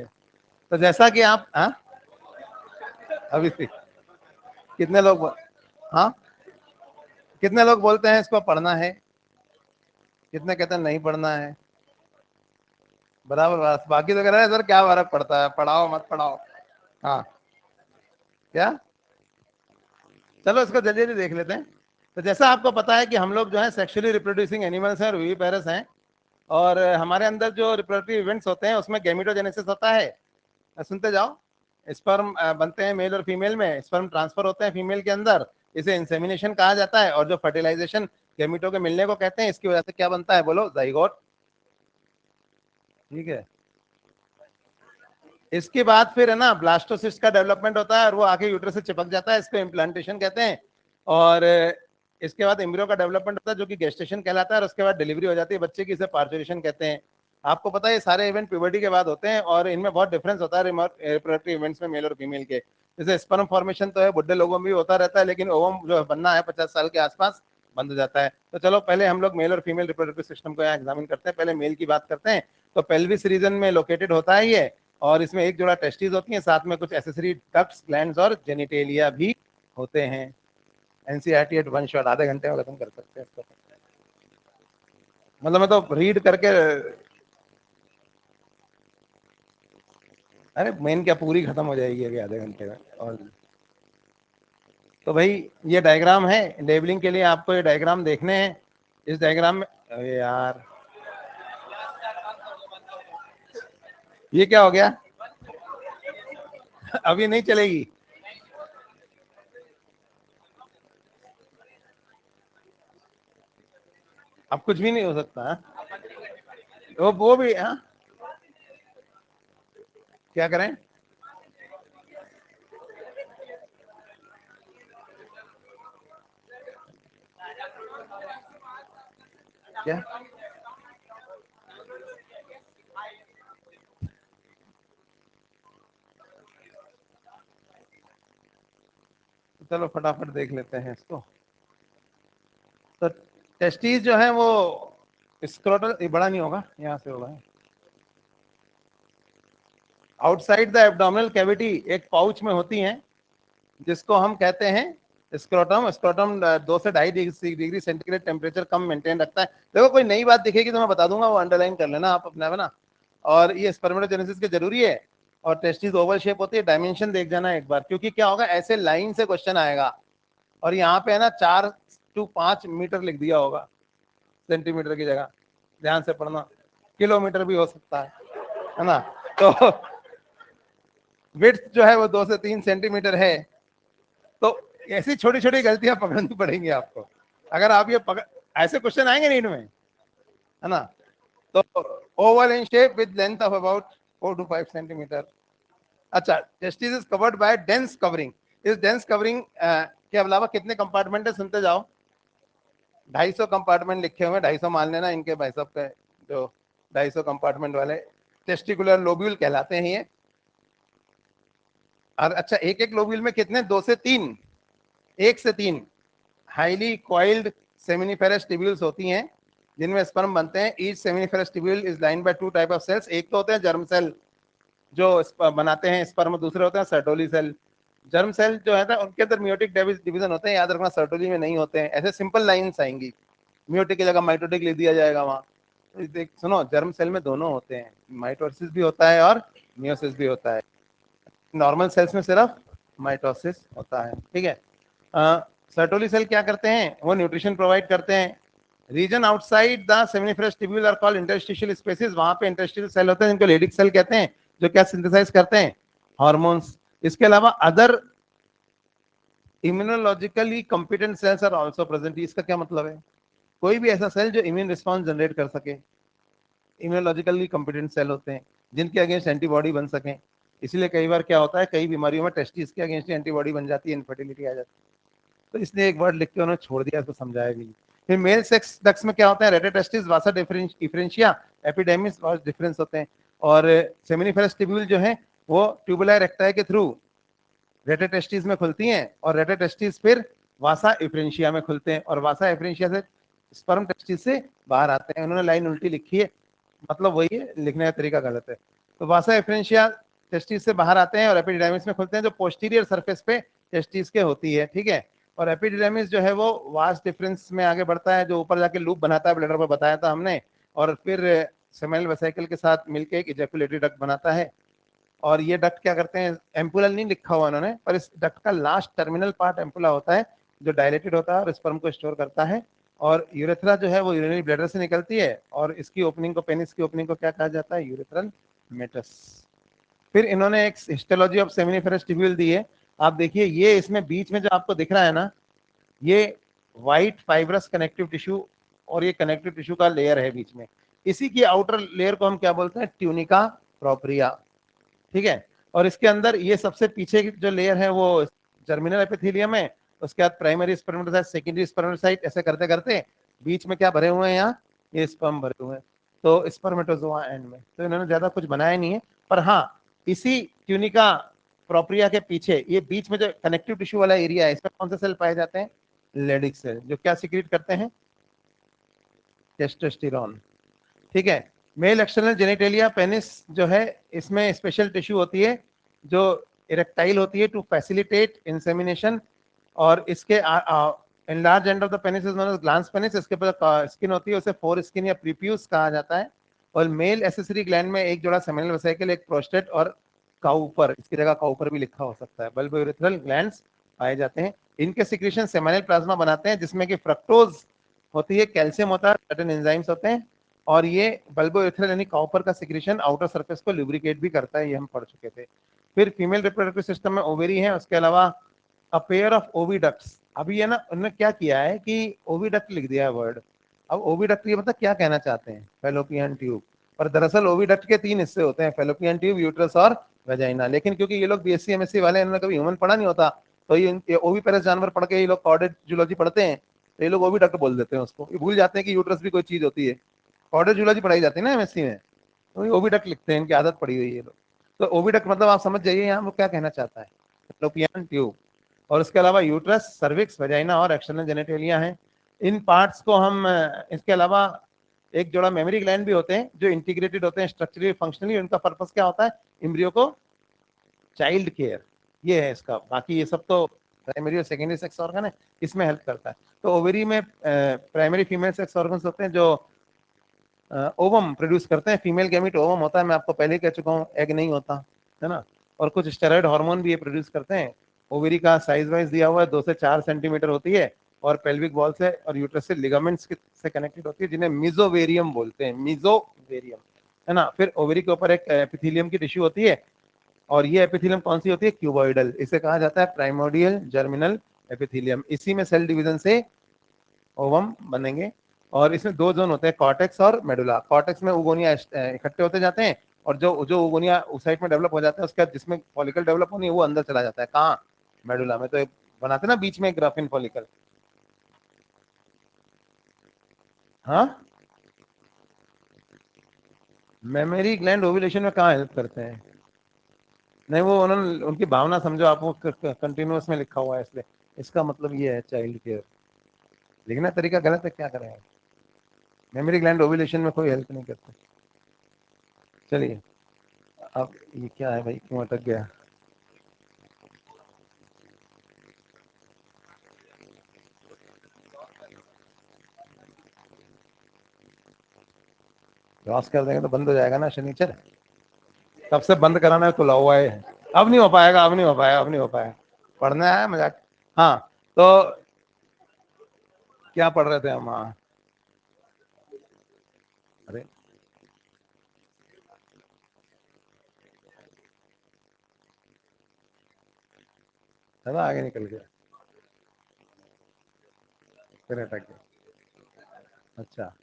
तो जैसा कि आप, हाँ अभी से कितने लोग हाँ, कितने लोग बोलते हैं इसको पढ़ना है? कितने कहते हैं नहीं पढ़ना है, बराबर बस। बाकी तो कह रहे हैं सर क्या फर्क पड़ता है, पढ़ाओ मत पढ़ाओ। हाँ क्या, चलो इसको जल्दी जल्दी देख लेते हैं। तो जैसा आपको पता है कि हम लोग जो है सेक्सुअली रिप्रोड्यूसिंग एनिमल्स हैं और विविपेरस हैं, और हमारे अंदर जो रिप्रोडक्टिव इवेंट्स होते हैं उसमें गैमेटोजेनेसिस होता है। सुनते जाओ। स्पर्म बनते हैं मेल और फीमेल में, स्पर्म ट्रांसफर होते हैं फीमेल के अंदर, इसे इंसेमिनेशन कहा जाता है। और जो फर्टिलाइजेशन गैमेटो के मिलने को कहते हैं, इसकी वजह से क्या बनता है बोलो, जाइगोट। ठीक है। इसके बाद फिर है ना ब्लास्टोसिस्ट का डेवलपमेंट होता है और वो आके यूट्रस से चिपक जाता है, इसको इम्प्लांटेशन कहते हैं। और इसके बाद एम्ब्रियो का डेवलपमेंट होता है जो कि गेस्टेशन कहलाता है, और उसके बाद डिलीवरी हो जाती है बच्चे की, इसे पार्चुरेशन कहते हैं। आपको पता है ये सारे इवेंट प्यूबर्टी के बाद होते हैं, और इनमें बहुत डिफरेंस होता है रिप्रोडक्टिव इवेंट्स में मेल और फीमेल के। जैसे स्पर्म फॉर्मेशन तो है बुढ़े लोगों में भी होता रहता है, लेकिन ओवम जो बनना है 50 साल के आसपास बंद हो जाता है। तो चलो पहले हम लोग मेल और फीमेल रिप्रोडक्टिव सिस्टम को यहाँ एग्जामिन करते हैं। पहले मेल की बात करते हैं। तो पेल्विस रीजन में लोकेटेड होता है ये, और इसमें एक जोड़ा टेस्टिस होती है, साथ में कुछ एसेसरी डक्ट्स, ग्लैंड्स और जेनिटेलिया भी होते हैं। एनसीईआरटी एट वन शॉट, आधे घंटे में खत्म कर सकते हैं इसको। मतलब मैं तो रीड करके, अरे मेन क्या पूरी खत्म हो जाएगी अभी आधे घंटे में। और तो भाई ये डायग्राम है लेबलिंग के लिए, आपको ये डायग्राम देखने हैं। इस डायग्राम में, अरे यार ये क्या हो गया अभी नहीं चलेगी। अब कुछ भी नहीं हो सकता है? वो भी हाँ, क्या करें? क्या? चलो फटाफट देख लेते हैं इसको। तो टेस्टीज जो है वो स्क्रोटल, ये बड़ा नहीं होगा, यहाँ से होगा। आउटसाइड द एब्डोमिनल कैविटी एक पाउच में होती हैं, जिसको हम कहते हैं स्क्रोटम। स्क्रोटम 2 से 2.5 डिग्री सेंटीग्रेड टेम्परेचर कम मेंटेन रखता है। देखो कोई नई बात दिखेगी तो मैं बता दूंगा, वो अंडरलाइन कर लेना आप अपना बना। और ये स्पर्मेटोजेनेसिस के जरूरी है। और टेस्टिस ओवल शेप होती है। डायमेंशन देख जाना एक बार, क्योंकि क्या होगा ऐसे लाइन से क्वेश्चन आएगा, और यहाँ पे है ना 4 to 5 मीटर लिख दिया होगा सेंटीमीटर की जगह, ध्यान से पढ़ना। किलोमीटर भी हो सकता है ना। तो विड्थ जो है वो 2 से 3 सेंटीमीटर है। तो ऐसी छोटी छोटी गलतियां पकड़नी पड़ेंगी आपको, अगर आप ये पकड़, ऐसे क्वेश्चन आएंगे नीट में, है ना। तो oval in shape with length of about 4 to 5 centimetre. अच्छा, testis is covered by dense covering. इस डेंस कवरिंग के अलावा कितने कंपार्टमेंट है सुनते जाओ। 250 कंपार्टमेंट लिखे हुए हैं, 250 मान लेना इनके भाई साहब के, जो 250 कंपार्टमेंट वाले टेस्टिकुलर लोब्यूल कहलाते हैं ये। और अच्छा, एक एक लोब्यूल में कितने, 2 से 3, 1 से 3 हाईली कॉइल्ड सेमिनिफेरस ट्यूब्यूल्स होती हैं, जिनमें स्पर्म बनते हैं। Each seminiferous tubule is lined by 2 type of cells. एक तो होते हैं जर्म सेल जो बनाते हैं स्पर्म, दूसरे होते हैं सर्टोली सेल। जर्म सेल जो है ना उनके अंदर मियोटिक डिवीजन होते हैं, याद रखना, सर्टोली में नहीं होते हैं। ऐसे सिंपल लाइंस आएंगी, मियोटिक की जगह माइटोटिक लिख दिया जाएगा वहां। तो देख सुनो, जर्म सेल में दोनों होते हैं, माइटोसिस भी होता है और मियोसिस भी होता है। नॉर्मल सेल्स में सिर्फ माइटोसिस होता है, ठीक है। सर्टोली सेल क्या करते हैं, वो न्यूट्रिशन प्रोवाइड करते हैं। Region outside the seminiferous tubule are called interstitial spaces. वहां पे इंटरस्टिशियल सेल होते हैं जिनको लेडिक सेल कहते हैं, जो क्या सिंथेसाइज करते हैं, हार्मोन्स। इसके अलावा other immunologically competent cells are also present. इसका क्या मतलब है, कोई भी ऐसा सेल जो इम्यून रिस्पॉन्स जनरेट कर सके, इम्यूनोलॉजिकली कॉम्पिटेंट सेल होते हैं जिनके अगेंस्ट एंटीबॉडी बन सके। इसलिए कई बार क्या होता है, कई बीमारियों में टेस्टिस के अगेंस्ट एंटीबॉडी बन जाती है, इनफर्टिलिटी आ जाती है। तो इसलिए एक वर्ड लिख के उन्होंने छोड़ दिया, इसको समझाया भी नहीं। फिर मेल सेक्स डक्स में क्या होता है, रेटे टेस्टिस, वासा डिफरेंशिया, एपिडेमिस और डिफरेंस होते हैं। और सेमिनिफेरस ट्यूब्यूल जो है वो ट्यूबुलर रेक्टाई के थ्रू रेटे टेस्टिस में खुलती हैं, और रेटे टेस्टिस फिर वासा इफ्रेंशिया में खुलते हैं, और वासा इफ्रेंशिया से स्पर्म टेस्टिस से बाहर आते हैं। उन्होंने लाइन उल्टी लिखी है, मतलब वही है, लिखने का तरीका गलत है। तो वासा इफ्रेंशिया टेस्टिस से बाहर आते हैं और एपिडाइमिस में खुलते हैं, जो पोस्टीरियर सरफेस पे टेस्टिस के होती है, ठीक है। और एपिडिडर्मिस जो है वो वास्ट डिफरेंस में आगे बढ़ता है, जो ऊपर जाके लूप बनाता है, ब्लैडर पर बताया था हमने, और फिर सेमिनल वेसिकल के साथ मिलके एक इजैकुलेटरी डक्ट बनाता है। और ये डक्ट क्या करते हैं, एम्पुलल नहीं लिखा हुआ उन्होंने, पर इस डक्ट का लास्ट टर्मिनल पार्ट एम्पुला होता है जो डायलेटेड होता है और स्पर्म को स्टोर करता है। और यूरेथ्रा जो है वो यूरिनरी ब्लैडर से निकलती है, और इसकी ओपनिंग को, पेनिस की ओपनिंग को क्या कहा जाता है, यूरेथ्रल मेटस। फिर इन्होंने एक हिस्टोलॉजी ऑफ सेमिनिफेरस ट्यूब्यूल दी है। आप देखिए ये इसमें बीच में जो आपको दिख रहा है ना, ये व्हाइट फाइब्रस कनेक्टिव टिश्यू, और ये कनेक्टिव टिश्यू का लेयर है बीच में। इसी की आउटर लेयर को हम क्या बोलते हैं, ट्यूनिका प्रोप्रिया। ठीक है। और इसके अंदर ये सबसे पीछे की जो लेयर है वो जर्मिनल एपिथेलियम है, उसके बाद प्राइमरी स्पर्मेटोसाइट, सेकेंडरी स्पर्मेटोसाइट, ऐसे करते करते बीच में क्या भरे हुए हैं, यहाँ ये स्पर्म भरे हुए हैं, तो स्पर्मेटोजोआ एंड में। तो इन्होंने ज्यादा कुछ बनाया नहीं है, पर हाँ इसी ट्यूनिका प्रोप्रिया के पीछे ये बीच में जो कनेक्टिव टिश्यू वाला एरिया है, इसमें कौन से सेल पाए जाते हैं, लेडिक सेल, जो क्या सिक्रीट करते हैं, टेस्टोस्टेरोन। ठीक है। मेल एक्सटर्नल जेनिटेलिया पेनिस जो है, इसमें स्पेशल टिश्यू होती है जो इरेक्टाइल होती है टू फैसिलिटेट इंसेमिनेशन, और इसके enlarge end of the penis is known as glans penis. इसके ऊपर स्किन होती है, उसे फोर स्किन या प्रीप्यूस कहा जाता है। और मेल एसेसरी ग्लैंड में एक जोड़ा सेमिनल वेसिकल, एक प्रोस्टेट और काउपर, इसकी जगह काउपर भी लिखा हो सकता है, बल्ब यूरेथ्रल ग्लैंड्स पाए जाते हैं। इनके सिक्रीशन सेमिनल प्लाज्मा बनाते हैं, जिसमें कि फ्रक्टोज होती है, कैल्शियम होता है, सर्टेन एंजाइम्स होते हैं, और ये बल्बोइथेरल यानी कॉपर का सिक्रीशन आउटर सरफेस को लुब्रिकेट भी करता है, ये हम पढ़ चुके थे। फिर फीमेल रिप्रोडक्टिव सिस्टम में ओवेरी है, उसके अलावा अ पेयर ऑफ ओविडक्ट्स। अभी ये ना उन्होंने क्या किया है कि ओविडक्ट लिख दिया है वर्ड। अब ओविडक्ट ये मतलब क्या कहना चाहते हैं, फेलोपियन ट्यूब, पर दरअसल ओविडक्ट के तीन हिस्से होते हैं, फेलोपियन ट्यूब, यूट्रस और वेजाइना। लेकिन क्योंकि ये लोग बीएससी एमएससी वाले, इन्होंने कभी ह्यूमन पढ़ा नहीं होता, तो ये ओविपेरस जानवर पढ़ के ये लोग कॉर्डेड जूलॉजी पढ़ते हैं, तो ये लोग ओविडक्ट बोल देते हैं उसको, ये भूल जाते हैं कि यूट्रस भी कोई चीज होती है। ऑर्डर जूलॉजी पढ़ाई जाती है ना एमएससी में, तो ये ओविडक्ट लिखते हैं, इनकी आदत पड़ी हुई है लोग। तो ओविडक्ट मतलब आप समझ जाइए यहाँ वो क्या कहना चाहता है, फेलोपियन ट्यूब। और उसके अलावा यूट्रस, सर्विक्स, वेजाइना और एक्सटर्नल जेनिटेलिया हैं। इन पार्ट्स को हम इसके अलावा एक जोड़ा मेमोरी ग्लैंड भी होते हैं जो इंटीग्रेटेड होते हैं स्ट्रक्चरली फंक्शनली। उनका पर्पस क्या होता है, इम्ब्रियो को चाइल्ड केयर, ये है इसका। बाकी ये सब तो प्राइमरी और सेकेंडरी सेक्स ऑर्गन है, इसमें हेल्प करता है। तो ओवरी में प्राइमरी फीमेल सेक्स ऑर्गन्स होते हैं जो ओवम प्रोड्यूस करते हैं, फीमेल गैमीट ओवम होता है, मैं आपको पहले ही कह चुका हूँ, एग नहीं होता है ना। और कुछ स्टेरॉइड हार्मोन भी ये प्रोड्यूस करते हैं। ओवरी का साइज वाइज दिया हुआ है, 2 से 4 सेंटीमीटर होती है, और पेल्विक वॉल से और यूट्रस से लिगामेंट्स से कनेक्टेड होती है, जिन्हें मीजोवेरियम बोलते हैं, मीजोवेरियम, है ना। फिर ओवरी के ऊपर एक एपिथेलियम की टिश्यू होती है, और ये एपिथेलियम कौन सी होती है, क्यूबॉइडल, इसे कहा जाता है प्राइमोडियल जर्मिनल एपिथेलियम। इसी में सेल डिवीजन से ओवम बनेंगे। और इसमें दो जोन होते हैं, कॉर्टेक्स और मेडुला। कॉर्टेक्स में उगोनिया इकट्ठे होते जाते हैं, और जो जो उगोनिया उस साइड में डेवलप हो जाता है, उसके बाद जिसमें फॉलिकल डेवलप होनी है वो अंदर चला जाता है, कहाँ, मेडुला में। तो एक बनाते हैं ना बीच में ग्राफिन फॉलिकल। हाँ, मेमोरी ग्लैंड ओव्यूलेशन में कहाँ हेल्प करते हैं, नहीं वो उन्होंने उनकी भावना समझो आप, वो कंटिन्यूअस में लिखा हुआ है, इसलिए इसका मतलब ये है चाइल्ड केयर। लिखना तरीका गलत है, क्या करें। मेमोरी ग्लैंड ओव्यूलेशन में कोई हेल्प नहीं करते। चलिए, अब ये क्या है भाई, क्यों अटक गया। क्रॉस कर देंगे तो बंद हो जाएगा ना शनिचर, कब से बंद कराना है, खुला हुआ है। अब नहीं हो पाएगा, अब नहीं हो पाएगा, अब नहीं हो पाएगा, पढ़ना है मजाक। हाँ, तो क्या पढ़ रहे थे हम, हाँ, अरे चलो आगे निकल गया, फिर अटक गया। अच्छा,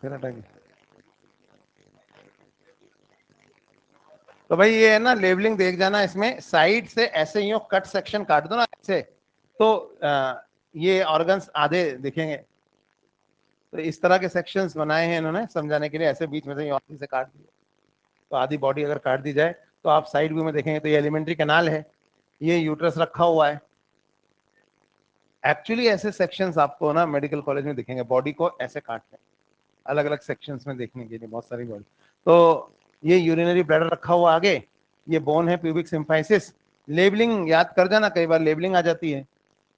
फिर अटक गया। तो भाई ये है ना, लेबलिंग देख जाना, इसमें साइड से ऐसे ही कट सेक्शन काट दो ना ऐसे, तो ये ऑर्गन्स आधे दिखेंगे। तो इस तरह के सेक्शंस बनाए हैं इन्होंने समझाने के लिए, ऐसे बीच में से आधी से काट दिए, तो आधी बॉडी अगर काट दी जाए तो आप साइड व्यू में देखेंगे तो ये एलिमेंट्री कैनाल है, ये यूट्रस रखा हुआ है। एक्चुअली ऐसे सेक्शंस आपको ना मेडिकल कॉलेज में दिखेंगे, बॉडी को ऐसे काटते हैं अलग अलग सेक्शंस में देखने के लिए, बहुत सारी बॉडी। तो ये यूरिनरी ब्लैडर रखा हुआ आगे, ये बोन है प्यूबिक सिम्फाइसिस। लेबलिंग याद कर जाना, कई बार लेबलिंग आ जाती है।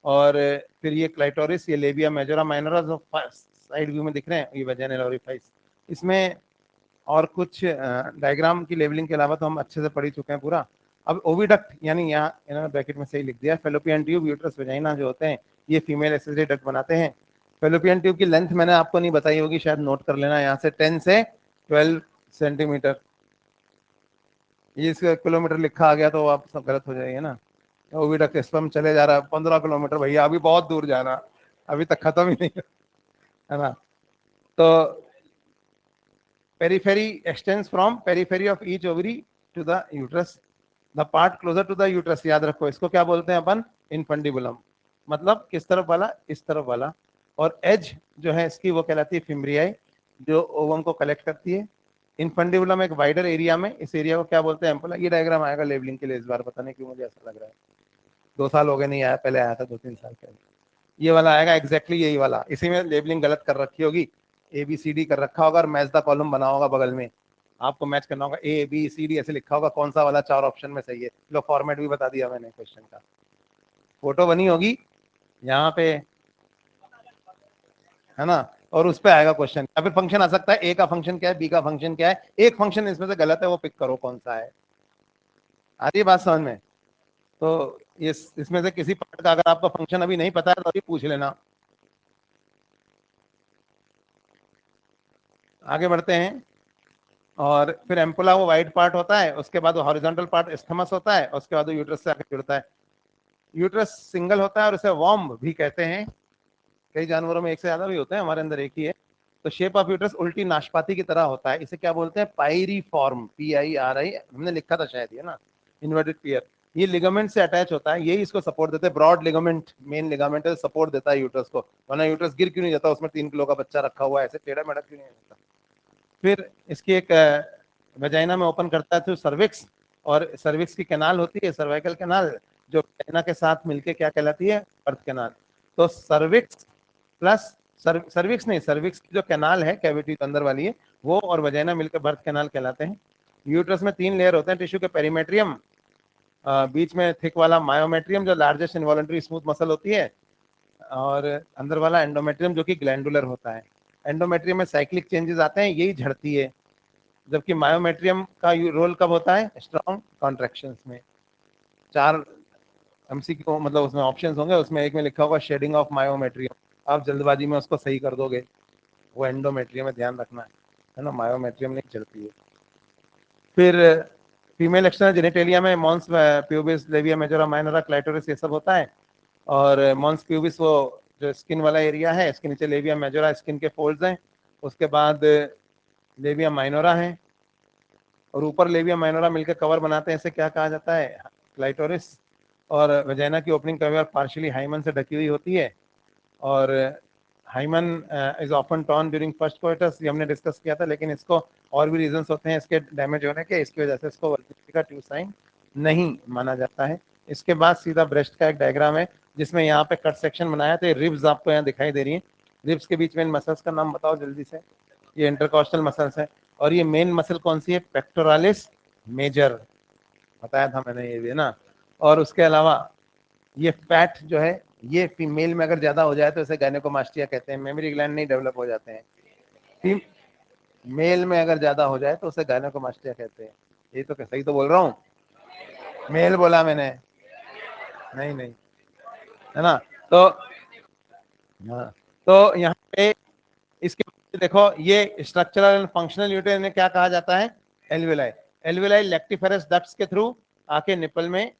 और फिर ये क्लाइटोरिस, ये लेबिया मेजोरा माइनोरा जो साइड व्यू में दिख रहे हैं, ये वजाइनल ओरिफाइस। इसमें और कुछ डायग्राम की लेबलिंग के अलावा तो हम अच्छे से पढ़ ही चुके हैं पूरा। अब ओविडक्ट, यानी यहाँ इन्होंने ब्रैकेट में सही लिख दिया, फेलोपियन ट्यूब, यूट्रस, वजाइना जो होते हैं ये फीमेल एक्सेसरी डक्ट बनाते हैं। फेलोपियन ट्यूब की लेंथ मैंने आपको नहीं बताई होगी, शायद नोट कर लेना, यहाँ से 10 से 12 सेंटीमीटर। ये इसका किलोमीटर लिखा आ गया तो आप सब गलत हो जाएगा ना। ओविडक्ट स्पर्म चले जा रहा है 15 किलोमीटर, भैया अभी बहुत दूर जाना, अभी तक खत्म ही नहीं है ना। तो periphery extends from periphery of each ovary to the uterus. The part closer to the uterus, याद रखो इसको क्या बोलते हैं अपन, इनफंडिबुलम। मतलब किस तरफ वाला, इस तरफ वाला। और एज जो है इसकी वो कहलाती है फिम्ब्रियाई, जो ओवम को कलेक्ट करती है। इनफंडिबुलम एक वाइडर एरिया में, इस एरिया को क्या बोलते हैं, एम्पुला। ये डायग्राम आएगा लेबलिंग के लिए इस बार, पता नहीं क्यों मुझे ऐसा लग रहा है, 2 साल हो गए नहीं आया, पहले आया था 2-3 साल पहले। ये वाला आएगा एग्जैक्टली यही वाला, इसी में लेबलिंग गलत कर रखी होगी, ABCD कर रखा होगा और मैच द कॉलम बना होगा बगल में, आपको मैच करना होगा, ABCD ऐसे लिखा होगा, कौन सा वाला 4 ऑप्शन में सही है। लो फॉर्मेट भी बता दिया मैंने क्वेश्चन का, फोटो बनी होगी यहाँ पे, है ना। और उस पे आएगा क्वेश्चन, या फिर फंक्शन आ सकता है, ए का फंक्शन क्या है, बी का फंक्शन क्या है, एक फंक्शन इसमें से गलत है वो पिक करो कौन सा है। आ रही है बात समझ में। तो ये इसमें से किसी पार्ट का अगर आपको फंक्शन अभी नहीं पता है तो अभी पूछ लेना। आगे बढ़ते हैं। और फिर एम्पुला वो वाइट पार्ट होता है, उसके बाद वो हॉरिजॉन्टल पार्ट एस्थमस होता है, उसके बाद वो यूट्रस से आके जुड़ता है। यूट्रस सिंगल होता है और उसे वॉर्म भी कहते हैं, कई जानवरों में एक से ज्यादा भी होते हैं, हमारे अंदर एक ही है। तो शेप ऑफ यूट्रस उल्टी नाशपाती की तरह होता है, इसे क्या बोलते हैं, पायरीफॉर्म, PIRI, हमने लिखा था शायद ये ना, इन्वर्टेड पियर। ये लिगामेंट से अटैच होता है, यही इसको सपोर्ट देते हैं, ब्रॉड लिगामेंट, मेन लिगामेंट है, सपोर्ट देता है यूट्रस को, वरना यूट्रस गिर क्यों नहीं जाता, उसमें 3 किलो का बच्चा रखा हुआ है, ऐसे टेढ़ा मेढ़ा क्यों नहीं जाता। फिर इसकी एक वजाइना में ओपन करता है थ्रू सर्विक्स, और सर्विक्स की कैनाल होती है, सर्वाइकल कैनाल, जो वजाइना के साथ मिलके क्या कहलाती है, बर्थ कैनाल। तो सर्विक्स प्लस सर्विक्स नहीं, सर्विक्स की जो कैनाल है, कैविटी अंदर वाली है, वो और वजाइना मिलकर बर्थ कैनाल कहलाते हैं। यूट्रस में 3 लेयर होते हैं टिश्यू के, पेरीमेट्रियम, बीच में थिक वाला मायोमेट्रियम जो लार्जेस्ट इनवॉलंटरी स्मूथ मसल होती है, और अंदर वाला एंडोमेट्रियम जो कि ग्लैंडुलर होता है। एंडोमेट्रियम में साइक्लिक चेंजेस आते हैं, यही झड़ती है, जबकि मायोमेट्रियम का रोल कब होता है, स्ट्रॉन्ग कॉन्ट्रैक्शंस में। 4 MCQ मतलब उसमें ऑप्शंस होंगे, उसमें एक में लिखा होगा शेडिंग ऑफ मायोमेट्रियम, आप जल्दबाजी में उसको सही कर दोगे, वो एंडोमेट्रियम में ध्यान रखना है ना, मायोमेट्रियम नहीं चलती है। फिर फीमेल एक्सटर्नल जेनिटेलिया में mons pubis, labia majora minora, clitoris, ये सब होता है। और मॉन्स प्यूबिस वो जो स्किन वाला एरिया है, इसके नीचे लेविया मेजोरा स्किन के फोल्ड्स हैं, उसके बाद लेविया माइनोरा है, और ऊपर लेविया माइनोरा मिलकर कवर बनाते हैं, इसे क्या कहा जाता है, क्लाइटोरिस। और वजाइना की ओपनिंग कवर पार्शियली हाइमन से ढकी हुई होती है, और hymen is often torn during first coitus, ये हमने डिस्कस किया था, लेकिन इसको और भी रीजंस होते हैं इसके डैमेज होने के, इसकी वजह से इसको वर्जिनिटी का ट्रू साइन नहीं माना जाता है। इसके बाद सीधा ब्रेस्ट का एक डायग्राम है, जिसमें यहाँ पे कट सेक्शन बनाया था, रिब्स आपको यहाँ दिखाई दे रही है, रिब्स के बीच में इन मसल्स का नाम बताओ जल्दी से, ये इंटरकॉस्टल मसल्स है। और ये मेन मसल कौन सी है, पेक्टोरालिस मेजर, बताया था मैंने ये भी, है ना। और उसके अलावा ये फैट जो है, ये फीमेल में अगर ज्यादा हो जाए तो इसे गायनेकोमास्टिया कहते हैं, मेमोरी ग्लैंड नहीं डेवलप हो जाते हैं। मेल में अगर ज्यादा हो जाए तो उसे गायनेकोमास्टिया कहते हैं। ये तो सही तो बोल रहा हूँ, मेल बोला मैंने, नहीं नहीं, है ना। तो हाँ, तो यहाँ पे इसके देखो, ये स्ट्रक्चरल एंड फंक्शनल यूनिट इन्हें क्या कहा जाता है, एल्वेलाई। एल्वेलाई लैक्टिफेरस डक्ट्स के थ्रू आके निपल में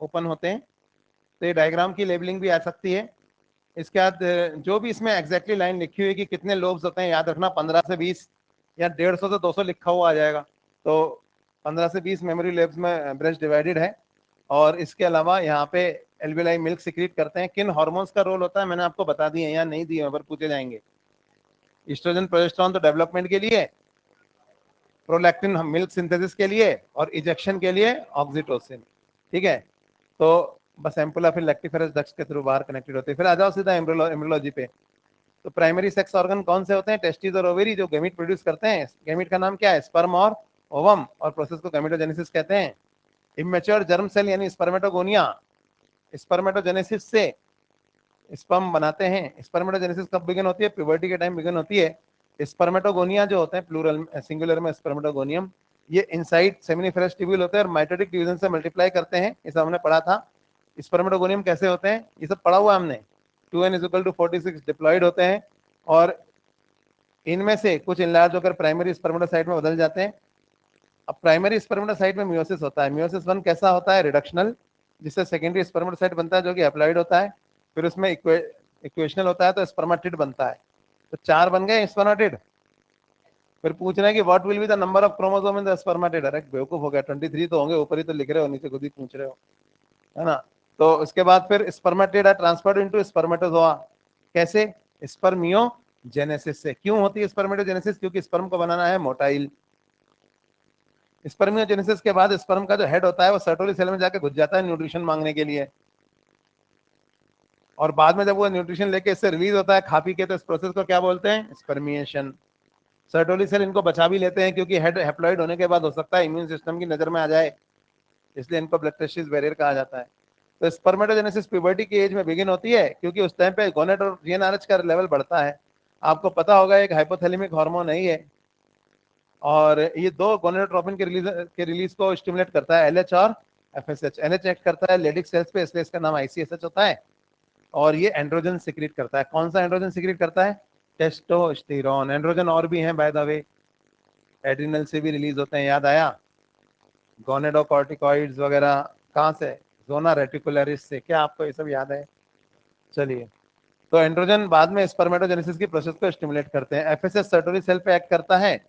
ओपन होते हैं। तो ये डायग्राम की लेबलिंग भी आ सकती है। इसके बाद जो भी इसमें एग्जैक्टली लाइन लिखी हुई कि कितने लोब्स होते हैं, याद रखना 15 से 20 या 150 से 200 लिखा हुआ आ जाएगा। तो 15 से 20 मेमोरी लेब्स में ब्रेस्ट डिवाइडेड है। और इसके अलावा यहाँ पे एल्वेलाई मिल्क सिक्रीट करते हैं। किन हार्मोन्स का रोल होता है मैंने आपको बता दिए या नहीं दिए, पर पूछे जाएंगे। ईस्ट्रोजन प्रोजेस्टेरॉन तो डेवलपमेंट के लिए, प्रोलैक्टिन मिल्क सिंथेसिस के लिए, और इजेक्शन के लिए ऑक्सीटोसिन। ठीक है, तो बस एम्पुला फिर लैक्टिफेरस डक्ट्स के थ्रू बाहर कनेक्टेड होते हैं। फिर आ जाओ सीधा एम्ब्रियोलॉजी पे। तो प्राइमरी सेक्स ऑर्गन कौन से होते हैं, टेस्टिस और ओवेरी, जो गैमीट प्रोड्यूस करते हैं। गैमीट का नाम क्या है, स्पर्म और ओवम, और प्रोसेस को गैमेटोजेनेसिस कहते हैं। इमेच्योर जर्म सेल यानी स्पर्मेटोगोनिया, स्पर्मेटोजेनेसिस से स्पर्म बनाते हैं। स्पर्मेटोजेनेसिस कब बिगिन होती है? प्यूबर्टी के टाइम बिगिन होती है। स्पर्मेटोगोनिया जो होते हैं, प्लूरल सिंगुलर में स्पर्मेटोगोनियम, ये इनसाइड सेमिनिफेरस ट्यूब्यूल होते हैं और माइटोटिक डिवीजन से मल्टीप्लाई करते हैं। ये सब हमने पढ़ा था। स्पर्मेटोगोनियम कैसे होते हैं ये सब पढ़ा हुआ है हमने। 2n = 46 डिप्लॉयड होते हैं और इनमें से कुछ इनलार्ज होकर प्राइमरी स्पर्मेटोसाइट में बदल जाते हैं। अब प्राइमरी स्पर्मेटोसाइट में मियोसिस होता है। मियोसिस 1 कैसा होता है? रिडक्शनल, जिससे सेकेंडरी स्पर्मेटोसाइट बनता है जो कि हैप्लॉइड होता है। फिर उसमें इक्वेशनल होता है तो स्पर्मेटिड बनता है। तो 4 बन गए स्पर्मेटिड। फिर पूछ रहे हैं कि what will be the number of chromosome in the spermatid. अरे बेवकूफ हो गया, 23 तो होंगे, ऊपर ही तो लिख रहे हो, नीचे खुद ही पूछ रहे हो, है ना। तो उसके बाद फिर स्पर्मेटिड है ट्रांसफर्ड इनटू स्पर्मेटोजोआ। कैसे? स्पर्मियोजेनेसिस से। क्यों होती है स्पर्मेटोजेनेसिस? क्योंकि स्पर्म को बनाना है मोटाइल। स्पर्मियोजेनेसिस के बाद स्पर्म का जो हेड होता है वो सर्टोली सेल में जाके घुस जाता है न्यूट्रिशन मांगने के लिए, और बाद में जब वो न्यूट्रिशन लेके इससे रिलीज होता है खा पी के, तो इस प्रोसेस को क्या बोलते हैं? स्पर्मिएशन। सर्टोली सेल इनको बचा भी लेते हैं क्योंकि हेड हैप्लॉइड होने के बाद हो सकता है इम्यून सिस्टम की नजर में आ जाए, इसलिए इनको ब्लड टेस्टिस बैरियर कहा जाता है। तो स्पर्मेटोजेनेसिस प्यूबर्टी की एज में बिगिन होती है क्योंकि उस टाइम पे गोनेट और जीएनआरएच का लेवल बढ़ता है। आपको पता होगा एक हाइपोथैलेमिक हार्मोन नहीं है, और ये दो गोनेडोट्रोपिन के रिलीज को स्टिमुलेट करता है, एलएच और एफएसएच। एनएच एक्ट करता है लेडिक सेल्स पे, इसलिए इसका नाम आईसीएसएच होता है। और ये एंड्रोजन सिक्रीट करता है। कौन सा एंड्रोजन सिक्रीट करता है? टेस्टोस्टेरोन। एंड्रोजन और भी हैं बाय द वे, एड्रिनल से भी रिलीज होते हैं, याद आया? गोनेडोकॉर्टिकॉइड्स वगैरह कहाँ से? जोना रेटिकुलरिस से। क्या आपको ये सब याद है? चलिए, तो एंड्रोजन बाद में स्पर्मेटोजेनेसिस की प्रोसेस को स्टिमुलेट करते हैं। एफएसएच सर्टोरी सेल पे एक्ट करता है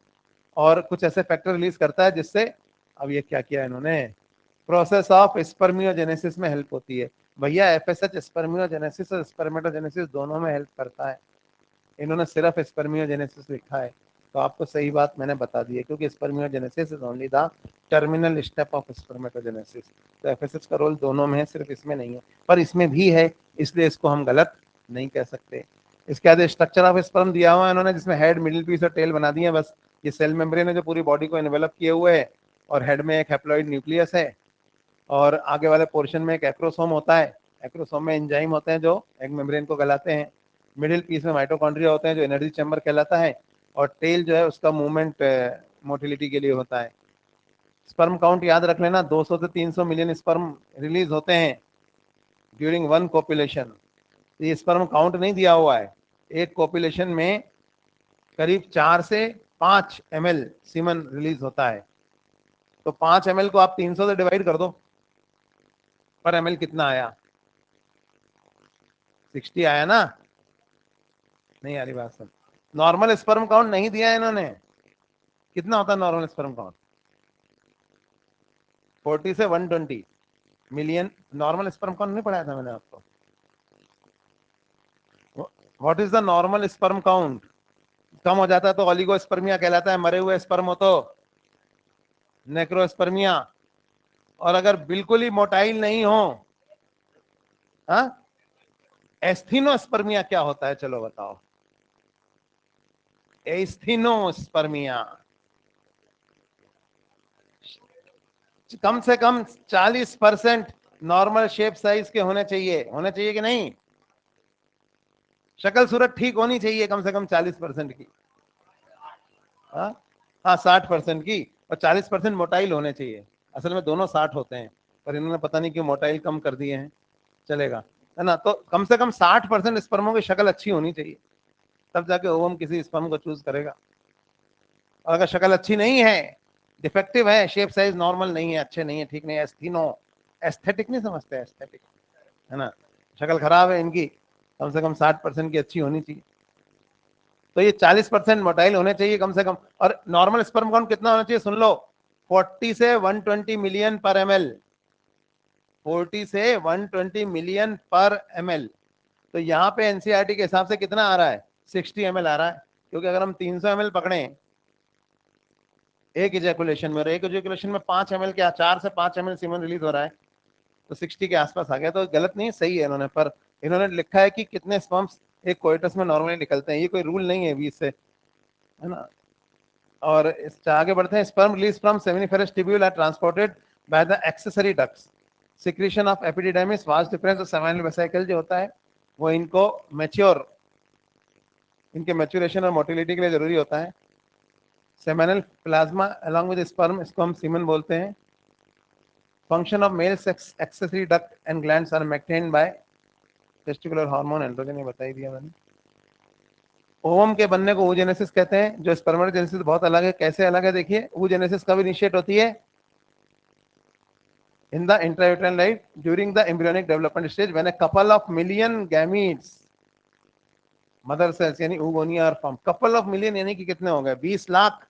और कुछ ऐसे फैक्टर रिलीज करता है जिससे, अब ये क्या किया इन्होंने, प्रोसेस ऑफ स्पर्मियोजेनेसिस में हेल्प होती है। भैया एफएसएच स्पर्मियोजेनेसिस और स्पर्मेटोजेनेसिस दोनों में हेल्प करता है, इन्होंने सिर्फ स्पर्मियोजेनेसिस लिखा है, तो आपको सही बात मैंने बता दी है, क्योंकि spermiogenesis is only the terminal step of spermatogenesis. तो एफएसएच का रोल दोनों में है, सिर्फ इसमें नहीं है, पर इसमें भी है, इसलिए इसको हम गलत नहीं कह सकते। इसके बाद स्ट्रक्चर ऑफ स्पर्म दिया हुआ है इन्होंने, जिसमें हेड, मिडिल पीस और टेल बना दिए हैं बस। ये सेल मेम्ब्रेन है जो पूरी बॉडी को एनवेलप किए हुए है, और हेड में एक हैप्लॉइड न्यूक्लियस है, और आगे वाले पोर्शन में एक एक्रोसोम होता है। एक्रोसोम में एंजाइम होते हैं जो एग मेम्ब्रेन को गलाते हैं। मिडिल पीस में माइटोकॉन्ड्रिया होते हैं जो एनर्जी चैम्बर कहलाता है, और टेल जो है उसका मूवमेंट मोटिलिटी के लिए होता है। स्पर्म काउंट याद रख लेना, 200 से 300 मिलियन स्पर्म रिलीज होते हैं ड्यूरिंग वन कॉपुलेशन। ये स्पर्म काउंट नहीं दिया हुआ है, एक कॉपुलेशन में करीब 4 से 5 ml सीमन रिलीज होता है। तो 5 ml को आप 300 से डिवाइड कर दो, पर ml कितना आया? 60 आया ना? नहीं आ रही बात सब। नॉर्मल स्पर्म काउंट नहीं दिया है इन्होंने। कितना होता है नॉर्मल स्पर्म काउंट? 40 से 120 मिलियन नॉर्मल स्पर्म काउंट नहीं पढ़ाया था मैंने आपको? What is the normal sperm count? कम हो जाता है तो ओलिगोस्पर्मिया कहलाता है, मरे हुए स्पर्म हो तो नेक्रोस्पर्मिया। और अगर बिल्कुल ही मोटाइल नहीं हो, हाँ, एस्थीनोस्पर्मिया क्या होता है? चलो बताओ। एस्थीनोस्पर्मिया कम से कम 40% नॉर्मल शेप साइज के होने चाहिए। होने चाहिए कि नहीं? शक्ल सूरत ठीक होनी चाहिए कम से कम 40% की। हाँ हाँ, 60% की, और 40% मोटाइल होने चाहिए। असल में दोनों 60 होते हैं, पर इन्होंने पता नहीं क्यों मोटाइल कम कर दिए हैं। चलेगा, है ना। तो कम से कम 60% स्पर्मों की शक्ल अच्छी होनी चाहिए, तब जाके ओवम किसी स्पर्म को चूज करेगा। और अगर शक्ल अच्छी नहीं है, डिफेक्टिव है, शेप साइज नॉर्मल नहीं है, अच्छे नहीं है, ठीक नहीं है, एस्थीनो, एस्थेटिक नहीं समझते, एस्थेटिक, है ना, शक्ल खराब है इनकी, कम से कम 60% की अच्छी होनी चाहिए। तो ये 40% मोटाइल होने चाहिए कम से कम। और नॉर्मल स्पर्म काउंट कितना होना चाहिए सुन लो, 40 से 120 मिलियन पर ml। 40 से 120 मिलियन पर ml। तो यहाँ पे एनसीईआरटी के हिसाब से कितना आ रहा है? 60 ml आ रहा है, क्योंकि अगर हम 300 ml पकड़े एक इजैकुलेशन में, और एक इजैकुलेशन में 5 ml क्या 4 से 5 ml सीमन रिलीज हो रहा है, तो 60 के आसपास आ गया। तो गलत नहीं, सही है इन्होंने, पर इन्होंने लिखा है कि कितने स्पर्म्स एक कोइटस में नॉर्मली निकलते हैं, ये कोई रूल नहीं है 20 से, है ना। और इससे आगे बढ़ते हैं, sperm release from seminiferous tubule are transported by the accessory ducts, secretion of epididymis, vas deferens और सेमिनल वेसिकल जो होता है वो इनको मैच्योर, इनके मैच्योरेशन और मोटिलिटी के लिए जरूरी होता है। Seminal plasma along with sperm, इसको हम सीमन बोलते हैं। Function of male sex accessory duct and glands are maintained by testicular hormone androgen, ये बता ही दिया मैंने। ओवम के बनने को oogenesis कहते हैं, जो स्पर्मेटोजेनेसिस बहुत अलग है। कैसे अलग है देखिए, oogenesis कब इनिशिएट होती है? in the intrauterine life during the embryonic development stage when a couple of million gametes mother cells यानी oogonia are formed। couple of million यानी कि कितने हो गए? 20 लाख।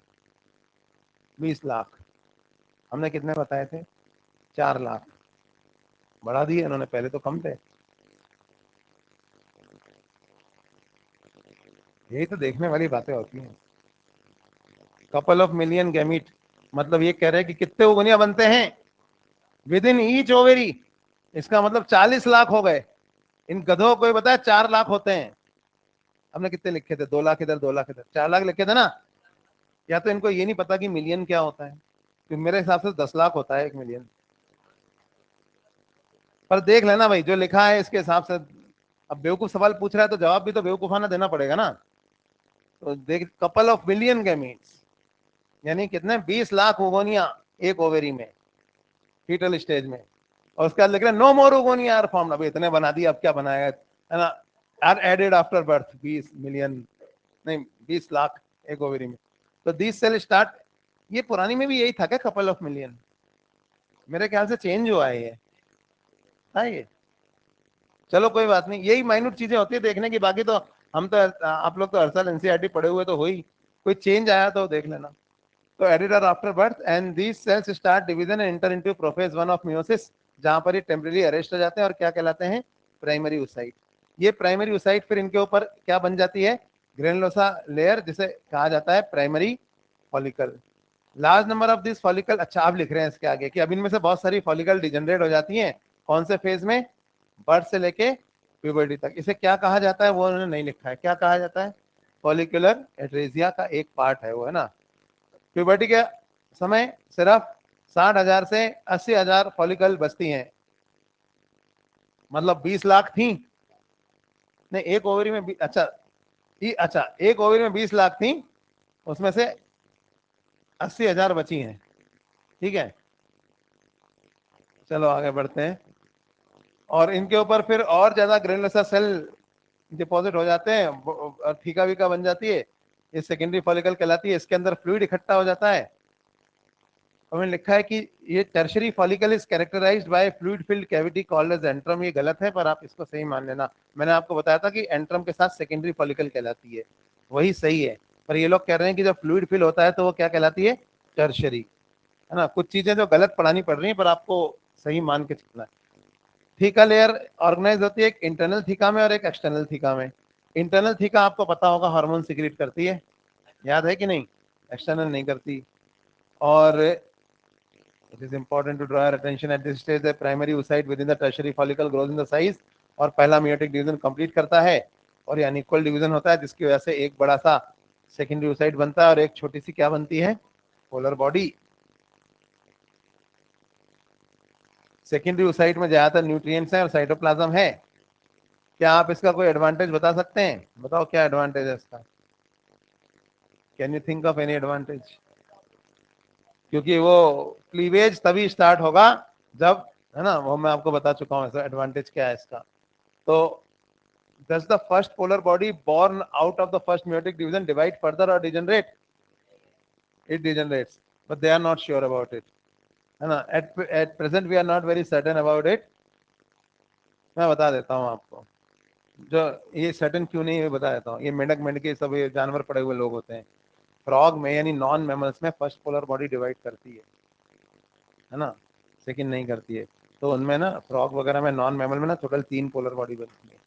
20 लाख हमने कितने बताए थे? 4 लाख बढ़ा दिए इन्होंने, पहले तो कम थे। यही तो देखने वाली बातें होती हैं। कपल ऑफ मिलियन गैमीट मतलब ये कह रहे हैं कि कितने ओगोनिया बनते हैं विद इन ईच ओवेरी, इसका मतलब 40 लाख हो गए। इन गधों को बताया 4 लाख होते हैं। हमने कितने लिखे थे? 2 लाख इधर 2 लाख इधर, 4 लाख लिखे थे ना। या तो इनको ये नहीं पता कि मिलियन क्या होता है, तो मेरे हिसाब से 10 लाख होता है 1 मिलियन। पर देख लेना भाई जो लिखा है इसके हिसाब से। अब बेवकूफ सवाल पूछ रहा है तो जवाब भी तो बेवकूफाना देना पड़ेगा ना। तो देख, कपल ऑफ मिलियन गैमीट्स यानी कितने? 20 लाख ओगोनिया एक ओवेरी में, फीटल स्टेज में। और उसके बाद लिख रहे no more oogonia are formed. अब इतने बना दिया, अब क्या बनाएगा, है ना? Are added after birth 20 million, नहीं 20 लाख एक ओवेरी में। तो दिस सेल स्टार्ट, ये पुरानी में भी यही था क्या, कपल ऑफ मिलियन? मेरे ख्याल से चेंज हुआ है ये, था ये। चलो कोई बात नहीं, यही माइन्यूट चीजें होती है देखने की। बाकी तो हम तो, आप लोग तो हर साल एनसीईआरटी पढ़े हुए तो हो ही, कोई चेंज आया तो देख लेना। तो added after birth and these cells start division and enter into prophase 1 of meiosis, जहां पर ये टेम्परेरी अरेस्ट हो जाते हैं और क्या कहलाते हैं? Primary oocyte। ये प्राइमरी oocyte फिर इनके ऊपर क्या बन जाती है? ग्रेनुलोसा लेयर, जिसे कहा जाता है primary follicle. Large number of this follicle, अच्छा आप लिख रहे हैं इसके आगे कि अब इनमें से बहुत सारी फॉलिकल डिजनरेट हो जाती हैं। कौन से फेज में? बर्थ से लेके प्यूबर्टी तक। इसे क्या कहा जाता है वो उन्होंने नहीं लिखा है, क्या कहा जाता है? फॉलिकुलर एट्रेजिया का एक पार्ट है वो, है ना। प्यूबर्टी के समय सिर्फ 60,000 से 80,000 फॉलिकल बचती हैं। मतलब 20 लाख थी, नहीं एक ओवरी में अच्छा अच्छा एक ओवरी में 20 लाख थी, उसमें से 80,000 बची हैं। ठीक है, चलो आगे बढ़ते हैं। और इनके ऊपर फिर और ज्यादा ग्रेनुलोसा सेल डिपॉजिट हो जाते हैं, थीका वीका बन जाती है, ये सेकेंडरी फॉलिकल कहलाती है। इसके अंदर फ्लूइड इकट्ठा हो जाता है। उन्होंने लिखा है कि ये tertiary follicle is characterised by fluid filled cavity called as antrum. ये गलत है पर आप इसको सही मान लेना। मैंने आपको बताया था कि एंट्रम के साथ सेकेंडरी फॉलिकल कहलाती है, वही सही है। पर ये लोग कह रहे हैं कि जब फ्लूइड फिल होता है तो वो क्या कहलाती है? टर्शरी, है ना। कुछ चीजें जो गलत पढ़ानी पड़ रही है पर आपको सही मान के चलना है। थीका लेयर ऑर्गेनाइज होती है एक इंटरनल थीका में और एक एक्सटर्नल थीका में। इंटरनल थीका आपको पता होगा हार्मोन सिक्रीट करती है, याद है कि नहीं? एक्सटर्नल नहीं करती। और it is important to draw your attention at this stage the primary oocyte within the tertiary follicle grows in the size और पहला meiotic division कंप्लीट करता है और ये अनइक्वल डिवीजन होता है, जिसकी वजह से एक बड़ा सा सेकेंडरी oocyte बनता है और एक छोटी सी क्या बनती है? Polar body. सेकेंडरी oocyte में ज्यादातर न्यूट्रिएंट्स हैं और साइटोप्लाज्म है। क्या आप इसका कोई एडवांटेज बता सकते हैं? बताओ क्या एडवांटेज है इसका? Can you think of any advantage? क्योंकि वो क्लीवेज तभी स्टार्ट होगा जब, है ना, वो मैं आपको बता चुका हूँ एडवांटेज क्या है इसका। तो does the first polar body born out of the first meiotic division divide further or degenerate? It degenerates, but they are not sure about it, है ना। at present we are not very certain about it। मैं बता देता हूँ आपको, जो ये certain क्यों नहीं है बता देता हूँ। ये मेंढक मेंढके सब ये जानवर पड़े हुए लोग होते हैं। फ्रॉग में यानी नॉन मैमल्स में फर्स्ट पोलर बॉडी डिवाइड करती है ना, सेकंड नहीं करती है। तो उनमें ना फ्रॉग वगैरह में, नॉन मैमल में ना टोटल 3 पोलर बॉडी बनती है।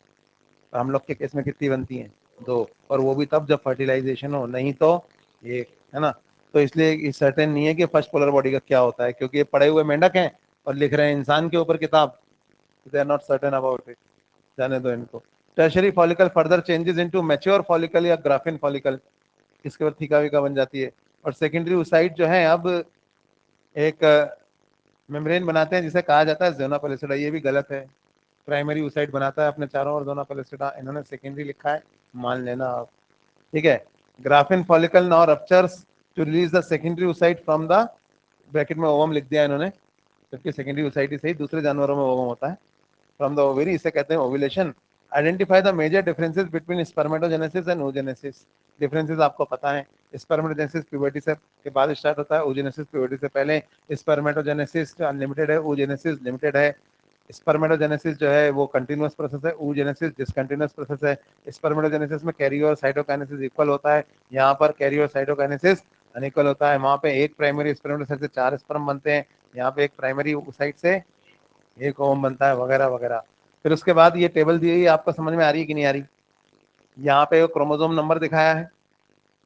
तो हम लोग के केस में कितनी बनती हैं? 2, और वो भी तब जब फर्टिलाइजेशन हो, नहीं तो एक, है ना। तो इसलिए सर्टेन नहीं है कि फर्स्ट पोलर बॉडी का क्या होता है, क्योंकि ये पड़े हुए मेंढक हैं और लिख रहे हैं इंसान के ऊपर किताब। They are not certain about it, जाने दो इनको। Tertiary follicle further changes into mature follicle या ग्राफिन फॉलिकल, इसके बाद थीका वीका बन जाती है। और सेकेंडरी oocyte जो है अब एक मेम्ब्रेन बनाते हैं जिसे कहा जाता है ज़ोना पेलिसिडा। ये भी गलत है, प्राइमरी oocyte बनाता है अपने चारों ओर ज़ोना पेलिसिडा, इन्होंने सेकेंडरी लिखा है, मान लेना आप। ठीक है, graafian follicle now ruptures to release the secondary oocyte from the, bracket में ओवम लिख दिया इन्होंने, जबकि सेकेंडरी oocyte ही सही, दूसरे जानवरों में ओवम होता है, फ्रॉम द ओवेरी, इसे कहते हैं ovulation. Identify the major differences between spermatogenesis and oogenesis। Differences आपको पता है, स्पर्मेटोजेनेसिस प्यूबर्टी से के बाद स्टार्ट होता है, oogenesis प्यूबर्टी से पहले। स्पर्मेटोजेनेसिस अनलिमिटेड है, oogenesis लिमिटेड है। स्पर्मेटोजेनेसिस जो है वो कंटिन्यूअस प्रोसेस है, oogenesis डिसकंटिन्यूअस प्रोसेस है। स्पर्मेटोजेनेसिस में कैरी और साइटोकाइनेसिस इक्वल होता है, यहाँ पर कैरी और साइटोकाइनेसिस अनइक्वल होता है। वहाँ पे एक प्राइमरी स्पर्मेटोसाइट से 4 स्पर्म बनते हैं, यहाँ पे एक प्राइमरी oocyte से एक ओम बनता है, वगैरह वगैरह। फिर उसके बाद ये टेबल दी हुई, आपको समझ में आ रही है कि नहीं आ रही? यहाँ पे क्रोमोसोम नंबर दिखाया है,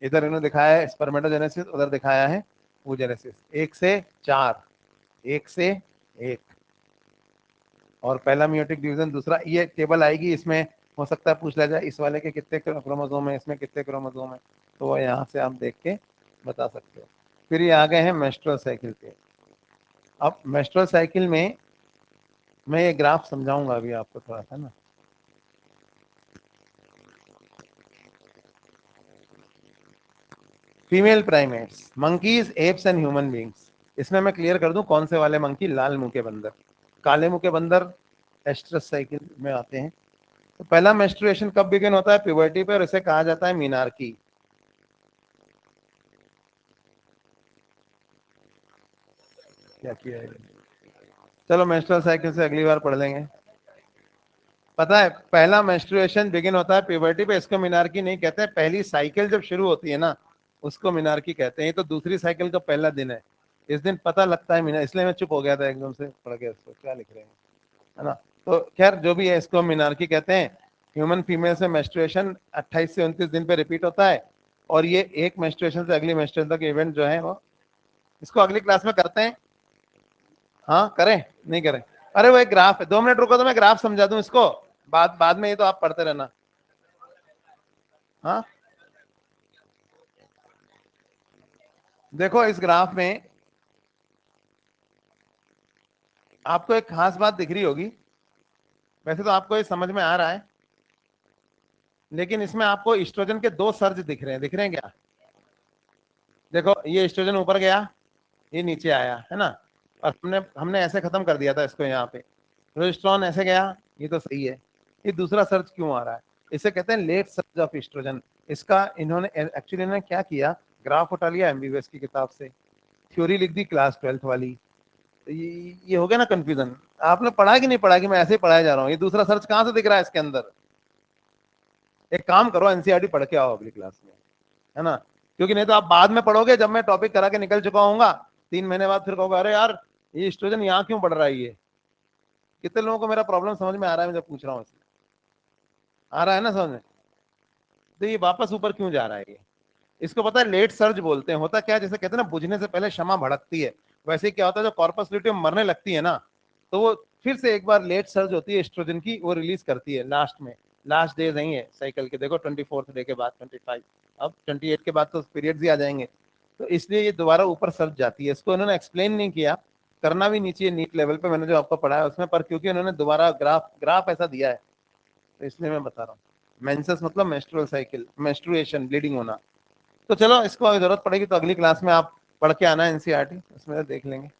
इधर इन्होंने दिखाया है स्पर्मेटोजेनेसिस, उधर दिखाया है oogenesis। 1 से 4, 1 से 1, और पहला मियोटिक डिवीजन, दूसरा। ये टेबल आएगी, इसमें हो सकता है पूछ लिया जाए इस वाले के कितने क्रोमोसोम है, इसमें कितने क्रोमोसोम है, तो वो यहाँ से आप देख के बता सकते हो। फिर ये आ गए हैं मेंस्ट्रुअल साइकिल पे। अब मेंस्ट्रुअल साइकिल में मैं ये ग्राफ समझाऊंगा अभी आपको थोड़ा सा ना। Female primates, monkeys, apps and human beings. इसमें मैं क्लियर कर दूं कौन से वाले मंकी, लाल मुंह के बंदर, काले मुंह के बंदर एस्ट्रस साइकिल में आते हैं। तो पहला मेंस्ट्रुएशन कब बिगिन होता है? प्यूबर्टी पे, और इसे कहा जाता है मीनार्की। क्या किया है? चलो मेंस्ट्रुअल साइकिल से अगली बार पढ़ लेंगे। पता है, पहला मेंस्ट्रुएशन बिगिन होता है प्यूबर्टी पे, इसको मीनार्की नहीं कहते हैं। पहली साइकिल जब शुरू होती है ना, उसको मीनार्की कहते हैं। ये तो दूसरी साइकिल का पहला दिन है, इस दिन पता लगता है मीना, इसलिए मैं चुप हो गया था एकदम से, पढ़ गया इसको क्या लिख रहे हैं, है ना। तो खैर जो भी है, इसको मीनार्की कहते हैं। ह्यूमन फीमेल से मेंस्ट्रुएशन 28 से 29 दिन पे रिपीट होता है, और ये एक मेंस्ट्रुएशन से अगली मेंस्ट्रुएशन तक इवेंट जो है वो, इसको अगली क्लास में करते हैं। हाँ करें, नहीं करें? अरे वो एक ग्राफ है, 2 मिनट रुको तो मैं ग्राफ समझा दूं इसको, बाद बाद में ये तो आप पढ़ते रहना। हाँ देखो, इस ग्राफ में आपको एक खास बात दिख रही होगी, वैसे तो आपको ये समझ में आ रहा है, लेकिन इसमें आपको ईस्ट्रोजन के 2 सर्ज दिख रहे हैं, दिख रहे हैं क्या? देखो, ये ईस्ट्रोजन ऊपर गया, ये नीचे आया, है ना। और हमने हमने ऐसे खत्म कर दिया था इसको यहाँ पे। प्रोजेस्टेरॉन ऐसे गया, ये तो सही है। ये दूसरा सर्च क्यों आ रहा है? इसे कहते हैं लेट सर्च ऑफ ईस्ट्रोजन। इसका इन्होंने एक्चुअली इन्होंने क्या किया, ग्राफ उठा लिया एमबीबीएस की किताब से, थ्योरी लिख दी क्लास 12th वाली। तो ये हो गया ना कंफ्यूजन। आपने पढ़ा कि नहीं पढ़ा, कि मैं ऐसे ही पढ़ाया जा रहा हूँ? ये दूसरा सर्च कहाँ से दिख रहा है इसके अंदर? एक काम करो, एनसीईआरटी पढ़ के आओ अगली क्लास में, है ना। क्योंकि नहीं तो आप बाद में पढ़ोगे, जब मैं टॉपिक करा के निकल चुका हूँ 3 महीने बाद, फिर कहोगे अरे यार ये स्टूडेंट यहाँ क्यों पढ़ रहा है ये। कितने लोगों को मेरा प्रॉब्लम समझ में आ रहा है, मैं जब पूछ रहा हूँ इसलिए। आ रहा है ना समझ में? तो ये वापस ऊपर क्यों जा रहा है ये? इसको पता है लेट सर्ज बोलते हैं। होता क्या है, जैसे कहते हैं ना बुझने से पहले क्षमा भड़कती है, वैसे ही क्या होता है, जो कॉर्पस ल्यूटियम मरने लगती है ना, तो वो फिर से एक बार लेट सर्ज होती है एस्ट्रोजन की, वो रिलीज करती है लास्ट में। लास्ट डे नहीं है साइकिल के, देखो 24th डे के बाद 25, अब 28 के बाद तो पीरियड्स ही आ जाएंगे। तो इसलिए ये दोबारा ऊपर सर्ज जाती है। इसको इन्होंने एक्सप्लेन नहीं किया, करना भी नहीं चाहिए नीट लेवल पे, मैंने जो आपको पढ़ाया उसमें, पर क्योंकि उन्होंने दोबारा ग्राफ ग्राफ ऐसा दिया है, तो इसलिए मैं बता रहा हूँ। मेंसेस मतलब मेंस्ट्रुअल साइकिल, मेंस्ट्रुएशन, ब्लीडिंग होना। तो चलो, इसको अगर जरूरत पड़ेगी तो अगली क्लास में आप पढ़ के आना एनसीईआरटी, उसमें देख लेंगे।